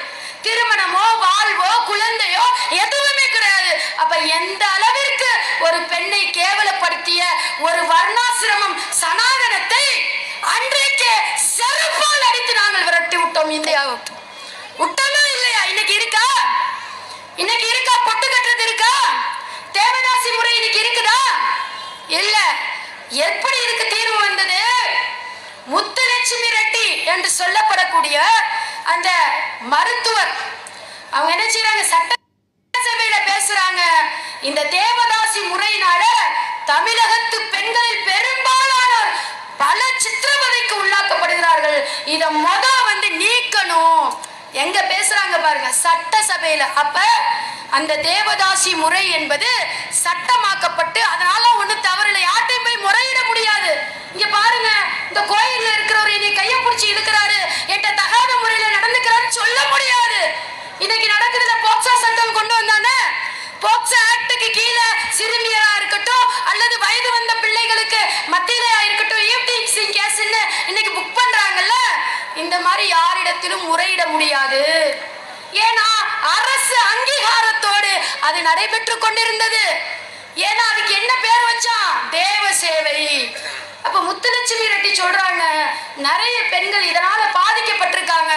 திருமணமோ வாழ்வோ குழந்தையோ எதுவுமே கிடையாது. அப்ப எந்த அளவிற்கு ஒரு பெண்ணை கேவலப்படுத்திய ஒரு வர்ணாசிரமம் சனாதனத்தை அன்றைக்கு செருப்பால் அடித்து நாங்கள் விரட்டி விட்டோம். இந்தியாவை விட்டோமா இல்லையா? இன்னைக்கு இருக்கா? இன்னைக்கு இருக்கா? பொட்டு கட்டுறது இருக்கா? தேவதாசி முறை இன்னைக்கு இருக்குதா? இல்ல. எப்படி இதுக்கு தீர்வு வந்தது? முத்துலட்சுமி ரெட்டி என்று சொல்லப்படக்கூடிய அந்த மருத்துவர் அவங்க என்ன செய்யறாங்க? சட்டசபையில பேசுறாங்க. இந்த தேவதாசி முறையினால தமிழகத்து பெண்களில் பெரும்பாலானோர் பல சித்திரவதைக்கு உள்ளாக்கப்படுகிறார்கள். இத நீக்கணும். எங்க பேசுறாங்க பாருங்க, சட்டசபையில. அப்ப அந்த தேவதாசி முறை என்பது சட்டமாக்கப்பட்டு அதனால ஒண்ணு தவறில்லை. யார்ட்டையும் போய் முறையிட முடியாது. இங்க பாருங்க, இந்த கோயில்ல இருக்கிறவர் என்னை கையை பிடிச்சி இழுக்கிறாரு, என்கிட்ட தகாத முறையில நடந்துக்கிறாருன்னு சொல்ல முடியாது. இன்னைக்கு நடக்குதுல போக்சோ சட்டம் கொண்டு வந்தானே, போக்சோ ஆக்டுக்கு கீழே சிறுமியரா இருக்கட்டும் அல்லது வயது வந்த பிள்ளைகளுக்கு மத்தியில இருக்கட்டும் ஈவ்டீசிங் கேஸ்ன்னு இன்னைக்கு புக் பண்றாங்கல்ல, இந்த மாதிரி யாரிடத்திலும் முறையிட முடியாது. ஏன்னா அரசு அங்கீகாரத்தோடு அது நடைபெற்று கொண்டிருந்தது. ஏன்னா அதுக்கு என்ன பேர் வச்சான்? தேவ சேவை. அப்ப முத்துலட்சுமி ரெட்டி சொல்றாங்க, நிறைய பெண்கள் இதனால பாதிக்கப்பட்டிருக்காங்க,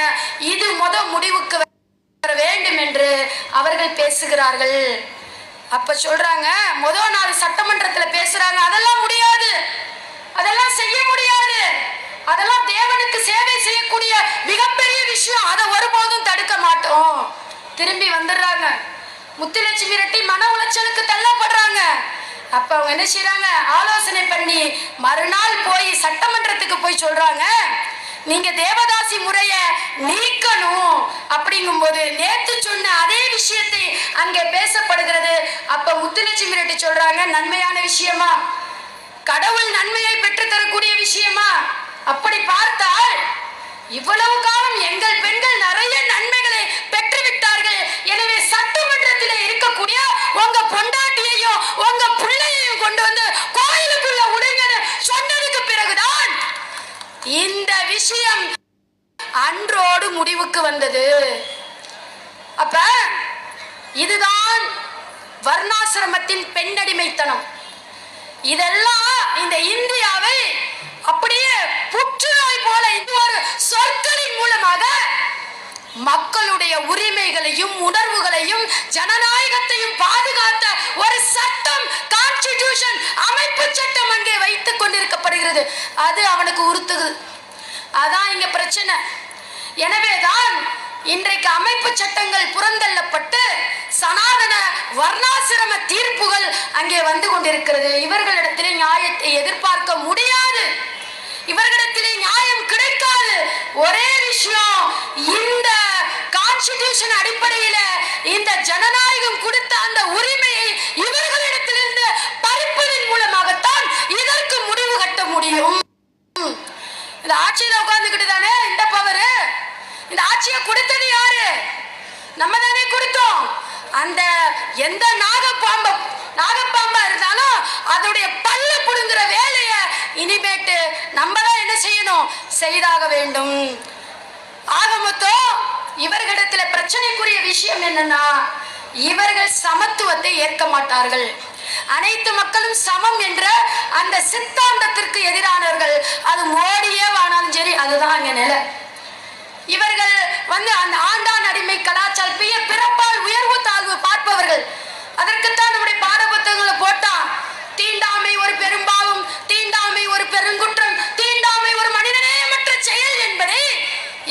இது முடிவுக்கு வர வேண்டும் என்று அவர்கள் பேசுகிறார்கள். அப்ப சொல்றாங்க, முதல் நாள் சட்டமன்றத்துல பேசுறாங்க, அதெல்லாம் முடியாது, அதெல்லாம் செய்ய முடியாது, அதெல்லாம் தேவனுக்கு சேவை செய்யக்கூடிய மிகப்பெரிய விஷயம், அதை ஒருபோதும் தடுக்க மாட்டோம். திரும்பி வந்துடுறாங்க. முத்துலட்சுமி ரெட்டி மன உளைச்சலுக்கு தள்ளப்படுறாங்க. அப்ப அவங்க என்ன செய்யறாங்க, ஆலோசனை பண்ணி மறுநாள் போய் சட்டமன்றத்துக்கு போய் சொல்றாங்க, நீங்க தேவதாசி முறைய நீக்கணும் அப்படிங்கும் போது நேத்து சொன்ன அதே விஷயத்தை அங்கே பேசப்படுகிறது. அப்ப முத்துலட்சுமி ரெட்டி சொல்றாங்க, நன்மையான விஷயமா, கடவுள் நன்மையை பெற்று தரக்கூடிய விஷயமா? அப்படி பார்த்தால் இவ்வளவு காலம் எங்கள் பெண்கள் நிறைய நன்மைகளை பெற்று விட்டார்கள். எனவே சட்டமன்றத்தில் இருக்கக்கூடிய உங்க பொண்டாட்டியையும் உங்க பிள்ளையையும் கொண்டு வந்து கோயிலுக்குள்ள உடைங்கன்னு சொன்னதுக்கு பிறகுதான் இந்த விஷயம் அன்றோடு முடிவுக்கு வந்தது. அப்ப இதுதான் வர்ணாசிரமத்தின் பெண்ணடிமைத்தனம். இதெல்லாம் இந்த இந்தியாவை அப்படியே புற்றுநோய் போல இந்த ஒரு சொற்களின் மூலமாக மக்களுடைய உரிமைகளையும் உணர்வுகளையும் ஜனநாயகத்தையும் பாதுகாத்த ஒரு சட்டம், கான்ஸ்டிடியூஷன், அமைப்பு சட்டம் அங்கே வைத்துக் கொண்டிருக்கப்படுகிறது. அது அவனுக்கு உறுத்துது. அதான் இங்க பிரச்சனை. எனவேதான் இன்றைக்கு அமைப்பு சட்டங்கள் புறந்தள்ளப்பட்டு சனாதன வர்ணாசிரம தீர்ப்புகள் அங்கே வந்து கொண்டிருக்கிறது. இவர்களிடத்திலே நியாயத்தை எதிர்பார்க்க முடியாது, இவர்களிடத்திலே நியாயம் கிடைக்காது. ஒரே விஷயம், இந்த கான்ஸ்டிடியூஷன் அடிப்படையில் இந்த ஜனநாயகம் கொடுத்த அந்த உரிமையை இவர்களிடத்திலிருந்து பறிப்பதன் மூலமாகத்தான் இதற்கு முடிவு கட்ட முடியும். இந்த ஆட்சியில உட்கார்ந்துகிட்டு தானே இந்த பவரு, இந்த ஆட்சியை கொடுத்தது யாரு? நம்ம தானே கொடுத்தோம். அந்த எந்த நாகப்பாம்பா இருந்தாலும் அதோடைய பல்ல புடுங்குற வேலைய இனிமேட்டு நம்ம தான் என்ன செய்யணும், செய்தாக வேண்டும். ஆக மொத்தம் இவர்களிடத்துல பிரச்சனைக்குரிய விஷயம் என்னன்னா, இவர்கள் சமத்துவத்தை ஏற்க மாட்டார்கள். அனைத்து மக்களும் சமம் என்ற அந்த சித்தாந்தத்திற்கு எதிரானவர்கள். அது மோடியே வானாலும் சரி, அதுதான் அங்க நிலை. இவர்கள் வந்து அந்த ஆண்டான் அடிமை கலாச்சார பிறப்பால் உயர்வு தாழ்வு பார்ப்பவர்கள். அதற்குத்தான் நம்முடைய பாட புத்தகங்களை போட்டா, தீண்டாமை ஒரு பெரும்பாவம், தீண்டாமை ஒரு பெருங்குற்றம், தீண்டாமை ஒரு மனிதநேயமற்ற செயல் என்பதை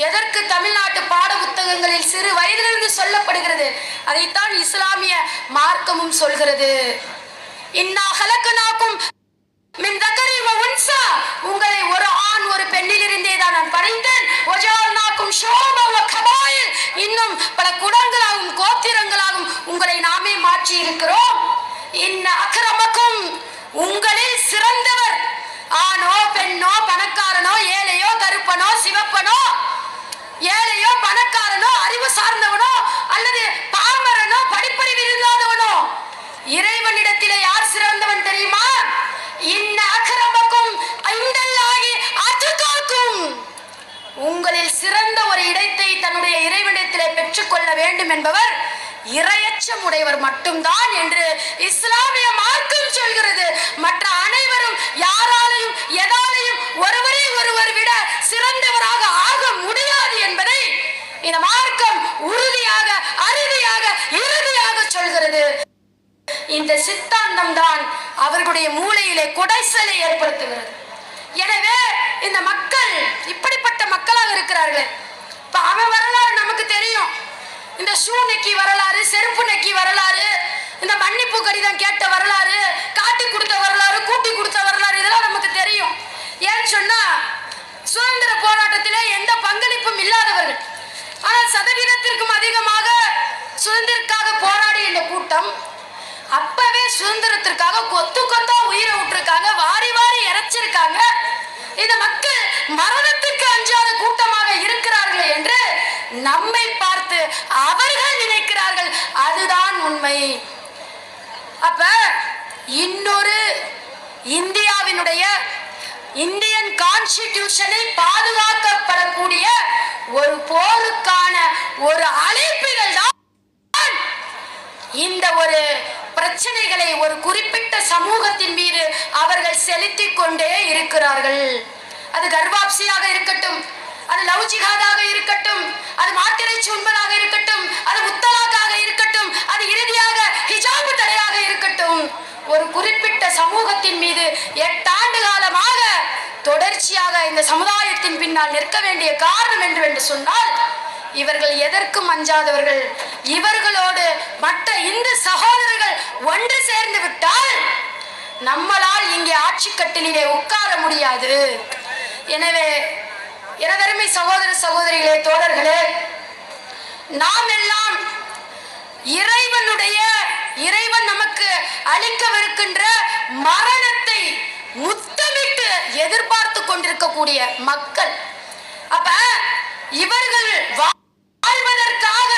எதற்கு தமிழ்நாட்டு பாட புத்தகங்களில் சிறு வயதிலிருந்து சொல்லப்படுகிறது. அதைத்தான் இஸ்லாமிய மார்க்கமும் சொல்கிறது. இன்னா ஹலக்னாக்கும் மின் தக்கரி வ உன்சா, உங்களை ஒரு ஆண் ஒரு பெண்ணிலிருந்தே தான் நான் படைத்தேன். வஜஅல்னாக்கும் ஷுஅபன் வ கபாயில், இன்னும் பல குலங்களாகவும் கோத்திரங்களாகவும் உங்களை நாமே மாற்றி இருக்கிறோம். இன்ன அக்ரமக்கும், உங்களில் சிறந்தவர் ஆணோ பெண்ணோ பணக்காரனோ ஏழையோ கருப்பனோ சிவப்பனோ, ஏழையோ பணக்காரனோ அறிவு சார்ந்தவனோ அல்லது பாமரனோ படிப்பறிவு இல்லாதவனோ, இறைவனிடத்திலே யார் சிறந்தவன் தெரியுமா? இன்ன அக்ரமக்கும் இன்டல்லாஹி அத்காக்கும், உங்களில் சிறந்த ஒரு இடத்தை தன்னுடைய இறைவனிடத்திலே பெற்றுக்கொள்ள வேண்டும் என்பவர் இரையச்சம் உடையவர் மட்டும்தான் என்று இஸ்லாமிய மார்க்கம் சொல்கிறது. மற்ற அனைவரும் யாராலையும் எதாலையும் ஒருவரை ஒருவர் விட சிறந்தவராக ஆக முடியாது என்பதை இந்த மார்க்கம் உறுதியாக அறுதியாக இறுதியாக சொல்கிறது. இந்த சித்தாந்தம் தான் அவர்களுடைய மூளையிலே குடைசலை ஏற்படுத்துகிறது. எனவே இந்த மக்கள் இப்படிப்பட்ட மக்களாக இருக்கிறார்கள். இப்ப அவன் வரலாறு நமக்கு தெரியும். இந்த ஷூ நெக்கி வரலாறு, செருப்பு நெக்கி வரலாறு, இந்த மன்னிப்பு கடிதம் கேட்ட வரலாறு, காட்டி கொடுத்த வரலாறு, கூட்டி கொடுத்த வரலாறு, இதெல்லாம் நமக்கு தெரியும். ஏன்னு சொன்னா சுதந்திர போராட்டத்திலே எந்த பங்களிப்பும் இல்லாதவர்கள், ஆனால் சதவீதத்திற்கும் அதிகமாக சுதந்திரத்திற்காக போராடிய இந்த கூட்டம் அப்பவே சுதந்திரத்திற்காக கொத்து கொத்தா உயிரை விட்டுருக்காங்க, வாரி வாரி இறைச்சிருக்காங்க. இந்த மக்கள் மரணத்துக்கு அஞ்சாத கூட்டமாக இருக்கிறார்கள் என்று நம்மை பார்த்து அவர்கள் நினைக்கிறார்கள். அதுதான் உண்மை. அப்ப இன்னொரு இந்தியாவினுடைய இந்தியன் கான்ஸ்டிடியூஷனில் பாதுகாக்கப்படக்கூடிய ஒரு போருக்கான ஒரு அழைப்புகள் தான் இந்த ஒரு பிரச்சனைகளை ஒரு குறிப்பிட்ட சமூகத்தின் மீது அவர்கள் செலுத்திக் கொண்டே இருக்கிறார்கள். அது கர்வாப்சியாக இருக்கட்டும், அது லவ் ஜிஹாதாக இருக்கட்டும், அது மாட்டிறைச்சி உண்பதாக இருக்கட்டும், அது முத்தலாக்காக இருக்கட்டும், அது இறுதியாக ஹிஜாபு தடையாக இருக்கட்டும், ஒரு குறிப்பிட்ட சமூகத்தின் மீது 8 ஆண்டு காலமாக தொடர்ச்சியாக இந்த சமுதாயத்தின் பின்னால் நிற்க வேண்டிய காரணம் என்று சொன்னால், இவர்கள் எதற்கும் அஞ்சாதவர்கள். இவர்களோடு மற்ற இந்து சகோதரர்கள் ஒன்று சேர்ந்து விட்டால் நம்மளால் இங்கே ஆட்சி கட்டிலே உட்கார முடியாது. எனவே எனதருமை சகோதர சகோதரிகளே, தோழர்களே, நாம் எல்லாம் இறைவன் நமக்கு அளிக்கவிருக்கின்ற மரணத்தை முத்தமிட்டு எதிர்பார்த்து கொண்டிருக்கக்கூடிய மக்கள். அப்ப இவர்கள் வாழ்வதற்காக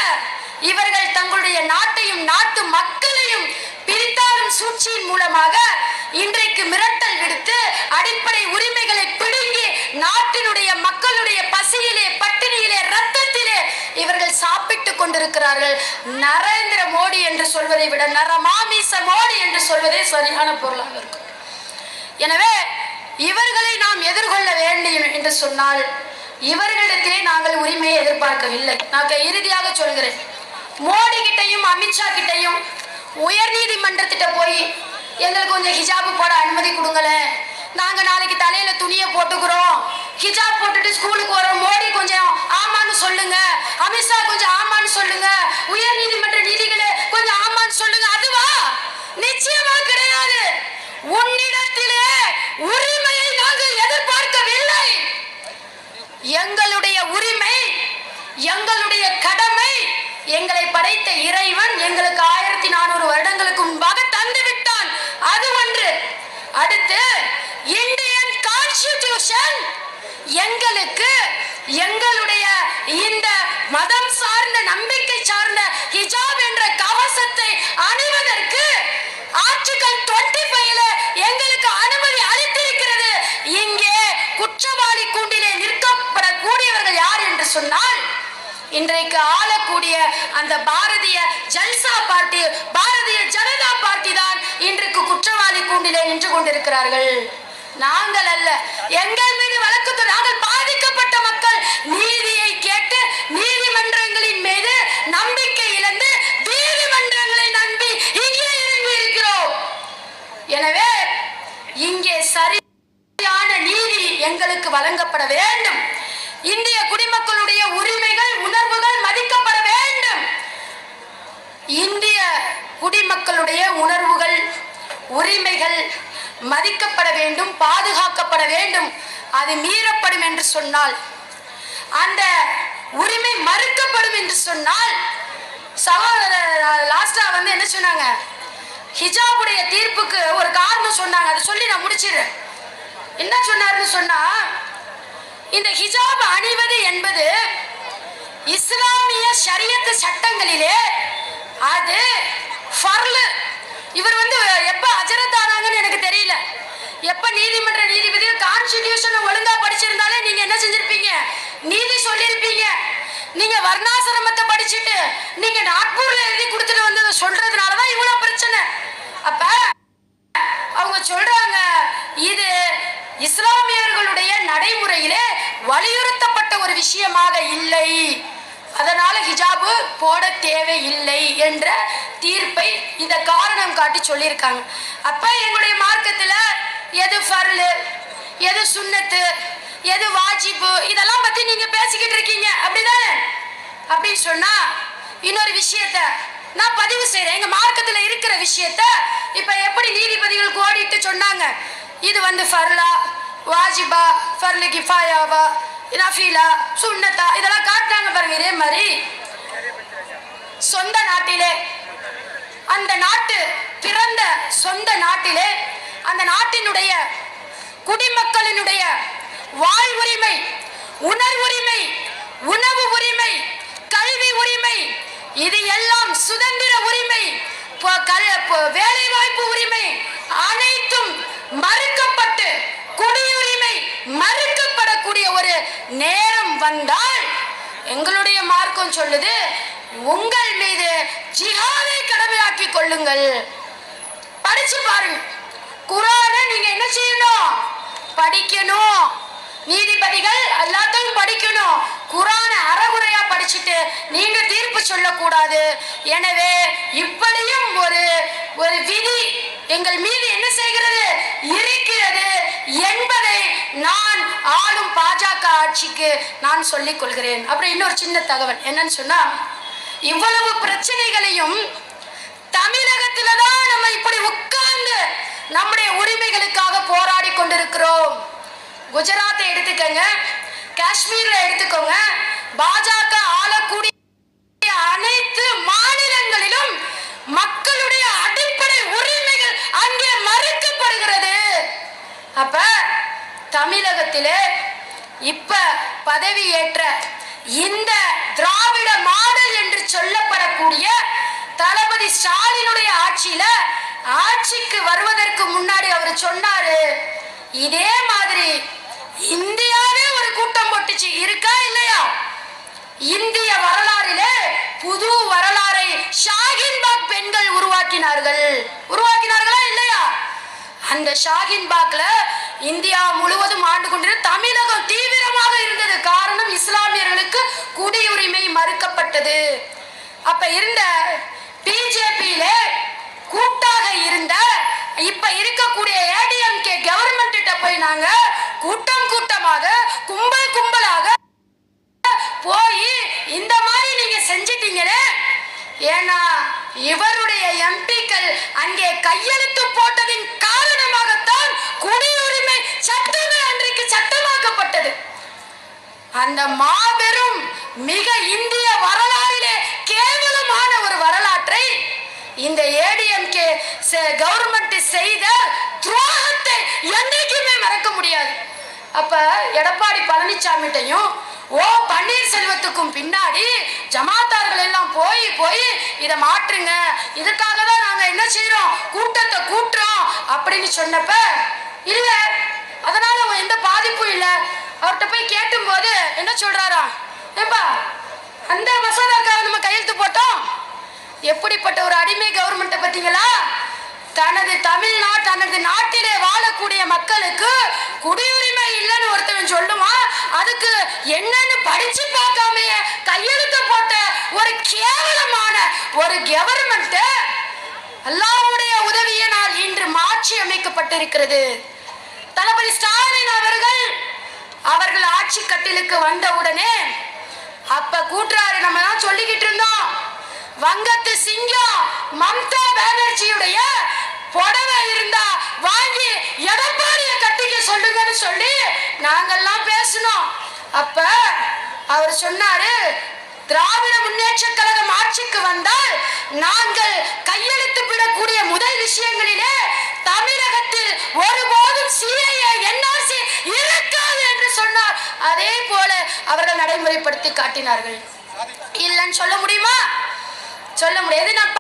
இவர்கள் தங்களுடைய நாட்டையும் நாட்டு மக்களையும் பிரித்தாளும் சூழ்ச்சியின் மூலமாக இன்றைக்கு மிரட்டல் விடுத்து அடிப்படை உரிமைகளை பிடுங்கி நாட்டினுடைய மக்களுடைய பசியிலே பட்டினியிலே ரத்தத்திலே இவர்கள் சாப்பிட்டுக் கொண்டிருக்கிறார்கள். நரேந்திர மோடி என்று சொல்வதை விட நரமாமிச மோடி என்று சொல்வதே சரியான பொருளாக இருக்கும். எனவே இவர்களை நாம் எதிர்கொள்ள வேண்டும் என்று சொன்னால் இவர்களிடத்திலே நாங்கள் உரிமையை எதிர்பார்க்கவில்லை. நான் இறுதியாக சொல்கிறேன், மோடி கிட்டையும் அமித்ஷா கிட்டையும் உயர் நீதிமன்றத்திட்ட போய் எங்களுக்கு கொஞ்சம் ஹிஜாபு போட அனுமதி கொடுங்களேன், நாங்க நாளைக்கு தலையில துணியை போட்டுக்கிறோம், ஹிஜாப் போட்டுட்டு ஸ்கூலுக்கு வரோம், மோடி கொஞ்சம் ஆமான்னு சொல்லுங்க அமித்ஷா கொஞ்சம் ஆமான்னு சொல்லுங்க, உயர் நீதிமன்ற நீதிகளே கொஞ்சம் ஆமான்னு சொல்லுங்க, அதுவா? நிச்சயமா கிடையாது. உன்னிடத்திலே உரிமையை நாங்கள் எதிர்பார்க்கவில்லை. எங்களுடைய உரிமை, எங்களுடைய கடமை, எங்களை படைத்த இறைவன் எங்களுக்கு 1400 வருடங்களுக்கு முன்பாக தந்து விட்டான். அது ஒன்று. அடுத்து இந்தியன் கான்ஸ்டிடியூஷன் எங்களுக்கு எங்களுடைய இந்த மதம் சார்ந்த நம்பிக்கை சார்ந்த ஹிஜாப் என்ற கவசத்தை அணிவதற்கு ஆர்டிகல் 25ல எங்களுக்கு அனுமதி அளித்திருக்கிறது. இங்கே குற்றவாளி கூண்டிலே நிற்கப்படக்கூடியவர்கள் யார் என்று சொன்னால், இன்றைக்கு ஆளக்கூடிய அந்த பாரதிய ஜல்சா பார்ட்டி, பாரதிய ஜனதா பார்ட்டி தான் இன்றைக்கு குற்றவாளி கூண்டிலே நின்று கொண்டிருக்கிறார்கள். நாங்கள் அல்ல. எங்கள் மீது வழக்கு, நாங்கள் பாதிக்கப்பட்ட மக்கள் நீதியை கேட்டு நீதிமன்றங்களின் மீது நம்பிக்கை இழந்து நீதிமன்றங்களை நம்பி இங்கே இறங்கி இருக்கிறோம். எனவே இங்கே சரியான நீதி எங்களுக்கு வழங்கப்பட வேண்டும். இந்திய குடிமக்களுடைய உரிமைகள், உணர்வுகள் மதிக்கப்பட வேண்டும். இந்திய குடிமக்களுடைய உணர்வுகள், உரிமைகள் மதிக்கப்பட வேண்டும், பாதுகாக்கப்பட வேண்டும். அது மீறப்படும் என்று சொன்னால், அந்த உரிமை மறுக்கப்படும் என்று சொன்னால், லாஸ்டா என்ன சொன்னாங்க, ஹிஜாபுடைய தீர்ப்புக்கு ஒரு காரணம் சொன்னாங்க. அதை சொல்லி நான் முடிச்சிடுறேன். என்ன சொன்னாருன்னு சொன்னா, இந்த ஹிஜாப் அணிவது என்பது இஸ்லாமிய ஷரியத் சட்டங்களிலே அது ஃபர்லு. இவர் எப்ப அஜரத் ஆனாங்கன்னு எனக்கு தெரியல. எப்ப நீதிமன்ற நீதிபதி கான்ஸ்டிடியூஷனை ஒழுங்கா படிச்சிருந்தாலே நீங்க என்ன செஞ்சிருப்பீங்க, நீதி சொல்லியிருப்பீங்க. நீங்க வர்ணாசிரமத்தை படிச்சுட்டு நீங்க நாக்பூர்ல எழுதி கொடுத்துட்டு வந்ததை சொல்றதுனாலதான் இவ்வளவு பிரச்சனை. அப்ப அவங்க சொல்றாங்க, இது இஸ்லாமியர்களுடைய நடைமுறையிலே வலியுறுத்தப்பட்ட ஒரு விஷயமாக இல்லை, அதனால ஹிஜாபு போட தேவையில்லை என்ற தீர்ப்பை இந்த காரணம் காட்டி சொல்லியிருக்காங்க. அப்ப எங்களுடைய மார்க்கத்துல எது ஃபர்லு, எது சுன்னத்து, எது வாஜிபு, இதெல்லாம் பத்தி நீங்க பேசிக்கிட்டு இருக்கீங்க, அப்படிதானே? அப்படின்னு சொன்னா இன்னொரு விஷயத்த நான் பதிவு செய்யறேன். எங்க மார்க்கத்துல இருக்கிற விஷயத்த இப்ப எப்படி நீதிபதிகள் கோடிட்டு சொன்னாங்க, இது ஃபர்லா, வாஜிபா, ஃபர்லு கிஃபாயாவா, நஃபீலா, சுன்னத்தா, இதெல்லாம் காட்டுறாங்க பாருங்க. இதே மாதிரி சொந்த நாட்டிலே, அந்த நாட்டு பிறந்த சொந்த நாட்டிலே அந்த நாட்டினுடைய குடிமக்களினுடைய வாழ் உரிமை, உணர்வுரிமை, உணவு உரிமை, கல்வி உரிமை, இது எல்லாம் சுதந்திர உரிமை, வேலை வாய்ப்பு உரிமை அனைத்தும் மறுக்கப்பட்டு குடியுரிமை மறுக்கப்படக்கூடிய ஒரு நேரம் வந்தால் எங்களுடைய மார்க்கம் சொல்லுது, உங்கள் மீது ஜிஹாதை கடமையாக்கி கொள்ளுங்கள். படிச்சு பாருங்க. குர்ஆனை நீங்க என்ன செய்யணும், படிக்கணும். நீதிபதிகள் எல்லாத்தையும் படிக்கணும். குர்ஆனை அறகுறையா படிச்சுட்டு நீங்க தீர்ப்பு சொல்லக்கூடாது. எனவே இப்படியும் ஒரு விதி எங்கள் மீது என்ன செய்கிறது, இருக்கிறது என்பதை நான் ஆளும் பாஜக ஆட்சிக்கு நான் சொல்லிக் கொள்கிறேன். அப்புறம் இன்னொரு சின்ன தகவல் என்னன்னு சொன்னா, இவ்வளவு பிரச்சனைகளையும் தமிழகத்துல தான் நம்ம இப்படி உட்கார்ந்து நம்முடைய உரிமைகளுக்காக போராடி கொண்டிருக்கிறோம். குஜராத்தை எடுத்துக்கங்க, காஷ்மீர்ல எடுத்துக்கோங்க, பாஜக ஆளக்கூடிய அனைத்து மாநிலங்களிலும் மக்களுடைய அடிப்படை உரிமைகள் அங்கே மறுக்கப்படுகிறது. அப்ப தமிழகத்திலே இப்ப பதவி ஏற்ற இந்த திராவிட மாடல் என்று சொல்லப்படக்கூடிய தளபதி ஸ்டாலினுடைய ஆட்சியில ஆட்சிக்கு வருவதற்கு முன்னாடி அவர் சொன்னாரு, இதே மாதிரி இந்தியாவே ஒரு கூட்டம் போட்டுச்சு, இருக்கா இல்லையா? இந்திய வரலாறிலே புது வரலாறை ஷாஹின்பாக் பெண்கள் உருவாக்கினார்களா இல்லையா? அந்த ஷாஹின்பாக்ல இந்தியா முழுவதும் ஆண்டு கொண்டிருந்த தமிழகம் தீவிரமாக இருந்தது. காரணம், இஸ்லாமியர்களுக்கு குடியுரிமை மறுக்கப்பட்டது. அப்ப இருந்த பிஜேபியில கூட்டாக இருந்த இப்ப இருக்கக்கூடிய ஏடிஎம்கே கவர்மெண்ட் கிட்ட போய் நாங்க கூட்டமாக கும்பலாக போய் இந்த மாதிரி ஏன்னா இவருடைய எம்பிக்கள் அங்கே கையெழுத்து போட்டதின் காரணமாகத்தான் குடியுரிமை சட்டமே அன்றைக்கு சட்டமாக்கப்பட்டது. அந்த மாபெரும் மிக இந்திய வரலாறிலே கேவலமான ஒரு வரலாற்றை இந்த ஏடிஎம்கே கவர்மெண்ட் செய்த துரோகத்தை என்னைக்குமே மறக்க முடியாது. அப்ப எடப்பாடி பழனிசாமிட்டையும் பன்னீர்செல்வத்துக்கும் பின்னாடி ஜமாத்தார்கள் எல்லாம் போய் இதை மாற்றுங்க, இதுக்காக தான் நாங்க என்ன செய்யறோம், கூட்டத்தை கூட்டுறோம் அப்படின்னு சொன்னப்ப இல்ல, அதனால எந்த பாதிப்பும் இல்லை. அவர்கிட்ட போய் கேட்டும் போது என்ன சொல்றாரா, ஏப்பா அந்த மசோதாக்காக நம்ம கையெழுத்து போட்டோம். எப்படிப்பட்ட ஒரு அடிமை கவர்மெண்ட் பார்த்தீங்களா? தனது நாட்டிலே வாழக்கூடிய மக்களுக்கு குடியுரிமை இல்லைன்னு ஒருத்தவன் சொல்லுவான், அதுக்கு என்னன்னு படிச்சு பார்க்காம கையெழுத்து போட்ட ஒரு கேவலமான ஒரு கவர்மெண்ட் அல்லாஹ்வுடைய உதவியினால் இன்று மாற்றி அமைக்கப்பட்டிருக்கிறது. தளபதி ஸ்டாலின் அவர்கள் ஆட்சி கட்டிலுக்கு வந்த உடனே அப்ப கூட்டுறாரு, நம்ம தான் சொல்லிக்கிட்டு இருந்தோம், வங்கத்து சிங்கம் மம்தா பானர்ஜியுடைய புடவை இருந்தா வாங்கி எடப்பாடியை கட்டிக்க சொல்லுங்கன்னு சொல்லி நாங்கெல்லாம் பேசணும். அப்ப அவர் சொன்னாரு, திராவிட முன்னேற்ற கழகம் ஆட்சிக்கு வந்தால் நாங்கள் கையெழுத்து விடக்கூடிய முதல் விஷயங்களிலே தமிழகத்தில் ஒருபோதும் சிஏஏ என்ஆர்சி இருக்காது என்று சொன்னார். அதே போல அவர்கள் நடைமுறைப்படுத்தி காட்டினார்கள். இல்லைன்னு சொல்ல முடியுமா? சொல்ல முடியாது. நான்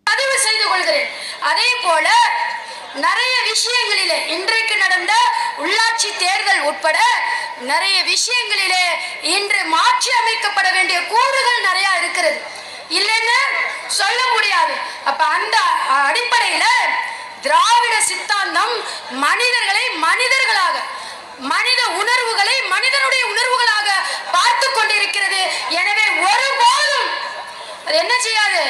பதிவு செய்து கொள்கிறேன். அதே போல நிறைய விஷயங்களிலே இன்றைக்கு நடந்த உள்ளாட்சி தேர்தல் உட்பட நிறைய விஷயங்களிலே இன்று மாற்றி அமைக்கப்பட வேண்டிய கூறுகள் நிறைய இருக்கிறது, இல்லைன்னு சொல்ல முடியாது. அப்ப அந்த அடிப்படையில திராவிட சித்தாந்தம் மனிதர்களை மனிதர்களாக, மனித உணர்வுகளை மனிதனுடைய உணர்வுகளாக பார்த்து கொண்டிருக்கிறது. எனவே ஒருபோதும் அது என்ன செய்யாது,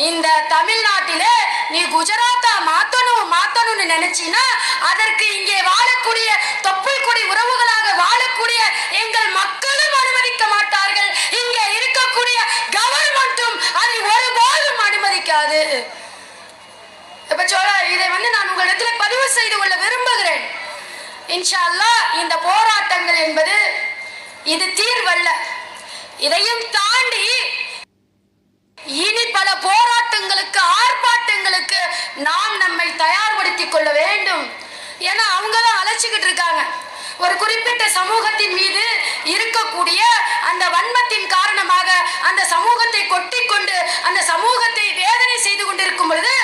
இந்த தமிழ்நாட்டிலே நீ குஜராத்தா மாத்தணும்னு நினைச்சினா அதற்கு இங்கே வாழக்கூடிய தொப்புள் கொடி உறவுகளாக வாழக்கூடிய எங்கள் மக்களும் அனுமதிக்க மாட்டார்கள். இங்கே இருக்கக்கூடிய கவர்மெண்ட்டும் அதை ஒருபோதும் அனுமதிக்காது. இப்ப இதை நான் உங்களிடத்தில் பதிவு செய்து கொள்ள விரும்புகிறேன். இன்ஷா அல்லாஹ் இந்த போராட்டங்கள் என்பது இது தீர்வல்ல. இதையும் தாண்டி இனி பல போராட்டங்களுக்கு, ஆர்ப்பாட்டங்களுக்கு நாம் நம்மை தயார்படுத்திக் கொள்ள வேண்டும். ஏன்னா அவங்க தான் அழைச்சிக்கிட்டு இருக்காங்க. ஒரு குறிப்பிட்ட சமூகத்தின் மீது இருக்கக்கூடிய அந்த வன்மத்தின் காரணமாக அந்த சமூகத்தை கொட்டி கொண்டு அந்த சமூகத்தை வேதனை செய்து கொண்டிருக்கும் பொழுது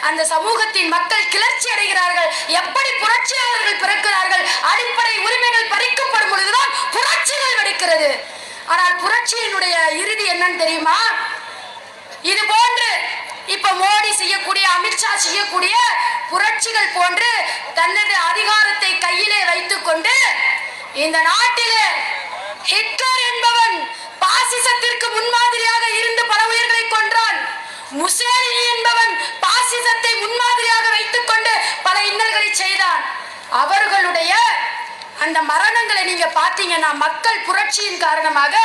அந்த சமூகத்தின் மக்கள் கிளர்ச்சி அடைகிறார்கள். எப்படி புரட்சியாளர்கள் பிறக்கிறார்கள்? அடிப்படை உரிமைகள் பறிக்கப்படும் பொழுதுதான் புரட்சிகள் வெடிக்கிறது. ஆனால் புரட்சியினுடைய இறுதி என்னன்னு தெரியுமா? இது போன்று இப்ப மோடி செய்யக்கூடிய, அமித்ஷா செய்யக்கூடிய புரட்சிகள் போன்று தனது அதிகாரத்தை கையிலே வைத்துக் கொண்டு இந்த நாட்டிலே ஹிட்லர் என்பவன் பாசிசத்திற்கு முன்மாதிரியாக இருந்து பல உயிர்களை கொன்றான். முசோலினி என்பவன் பாசிசத்தை முன்மாதிரியாக வைத்துக் கொண்டு பல இன்னல்களை செய்தான். அவர்களுடைய அந்த மரணங்களை நீங்க பாத்தீங்கன்னா மக்கள் புரட்சியின் காரணமாக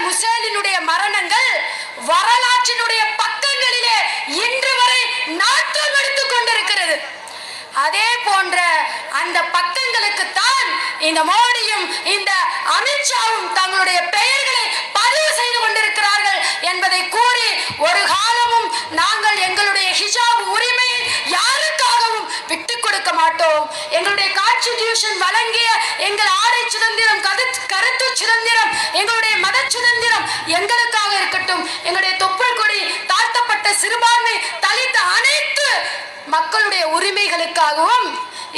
முசோலினுடைய மரணங்கள் வரலாற்றினுடைய பக்கங்களிலே இன்று வரை நாட்டம் எடுத்துக் கொண்டிருக்கிறது. அதே போன்ற அந்த பக்கங்களுக்கு தான் இந்த மோடியும் இந்த அமித்ஷாவும் தங்களுடைய பெயர்களை பதிவு செய்து கொண்டிருக்கிறார்கள் என்பதை கூறி, ஒரு காலமும் நாங்கள் எங்களுடைய ஹிஜாப் உரிமையை யாருக்காகவும் விட்டுக் கொடுக்க மாட்டோம். எங்களுடைய கான்ஸ்டிடியூஷன் வழங்கிய எங்கள் ஆடை சுதந்திரம், கருத்து சுதந்திரம், எங்களுடைய மத சுதந்திரம் எங்களுக்காக இருக்கட்டும். எங்களுடைய தொப்புள் கொடி, தாழ்த்தப்பட்ட சிறுபான்மை, தலித் அனைத்து மக்களுடைய உரிமைகளுக்காகவும்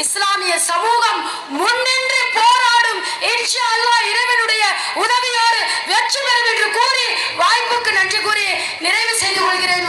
இஸ்லாமிய சமூகம் முன்னின்று போராடும். இன்ஷா அல்லாஹ் இறைவனுடைய உதவியோடு வெற்றி பெறும் என்று கூறி வாய்ப்புக்கு நன்றி கூறி நிறைவு செய்து கொள்கிறேன்.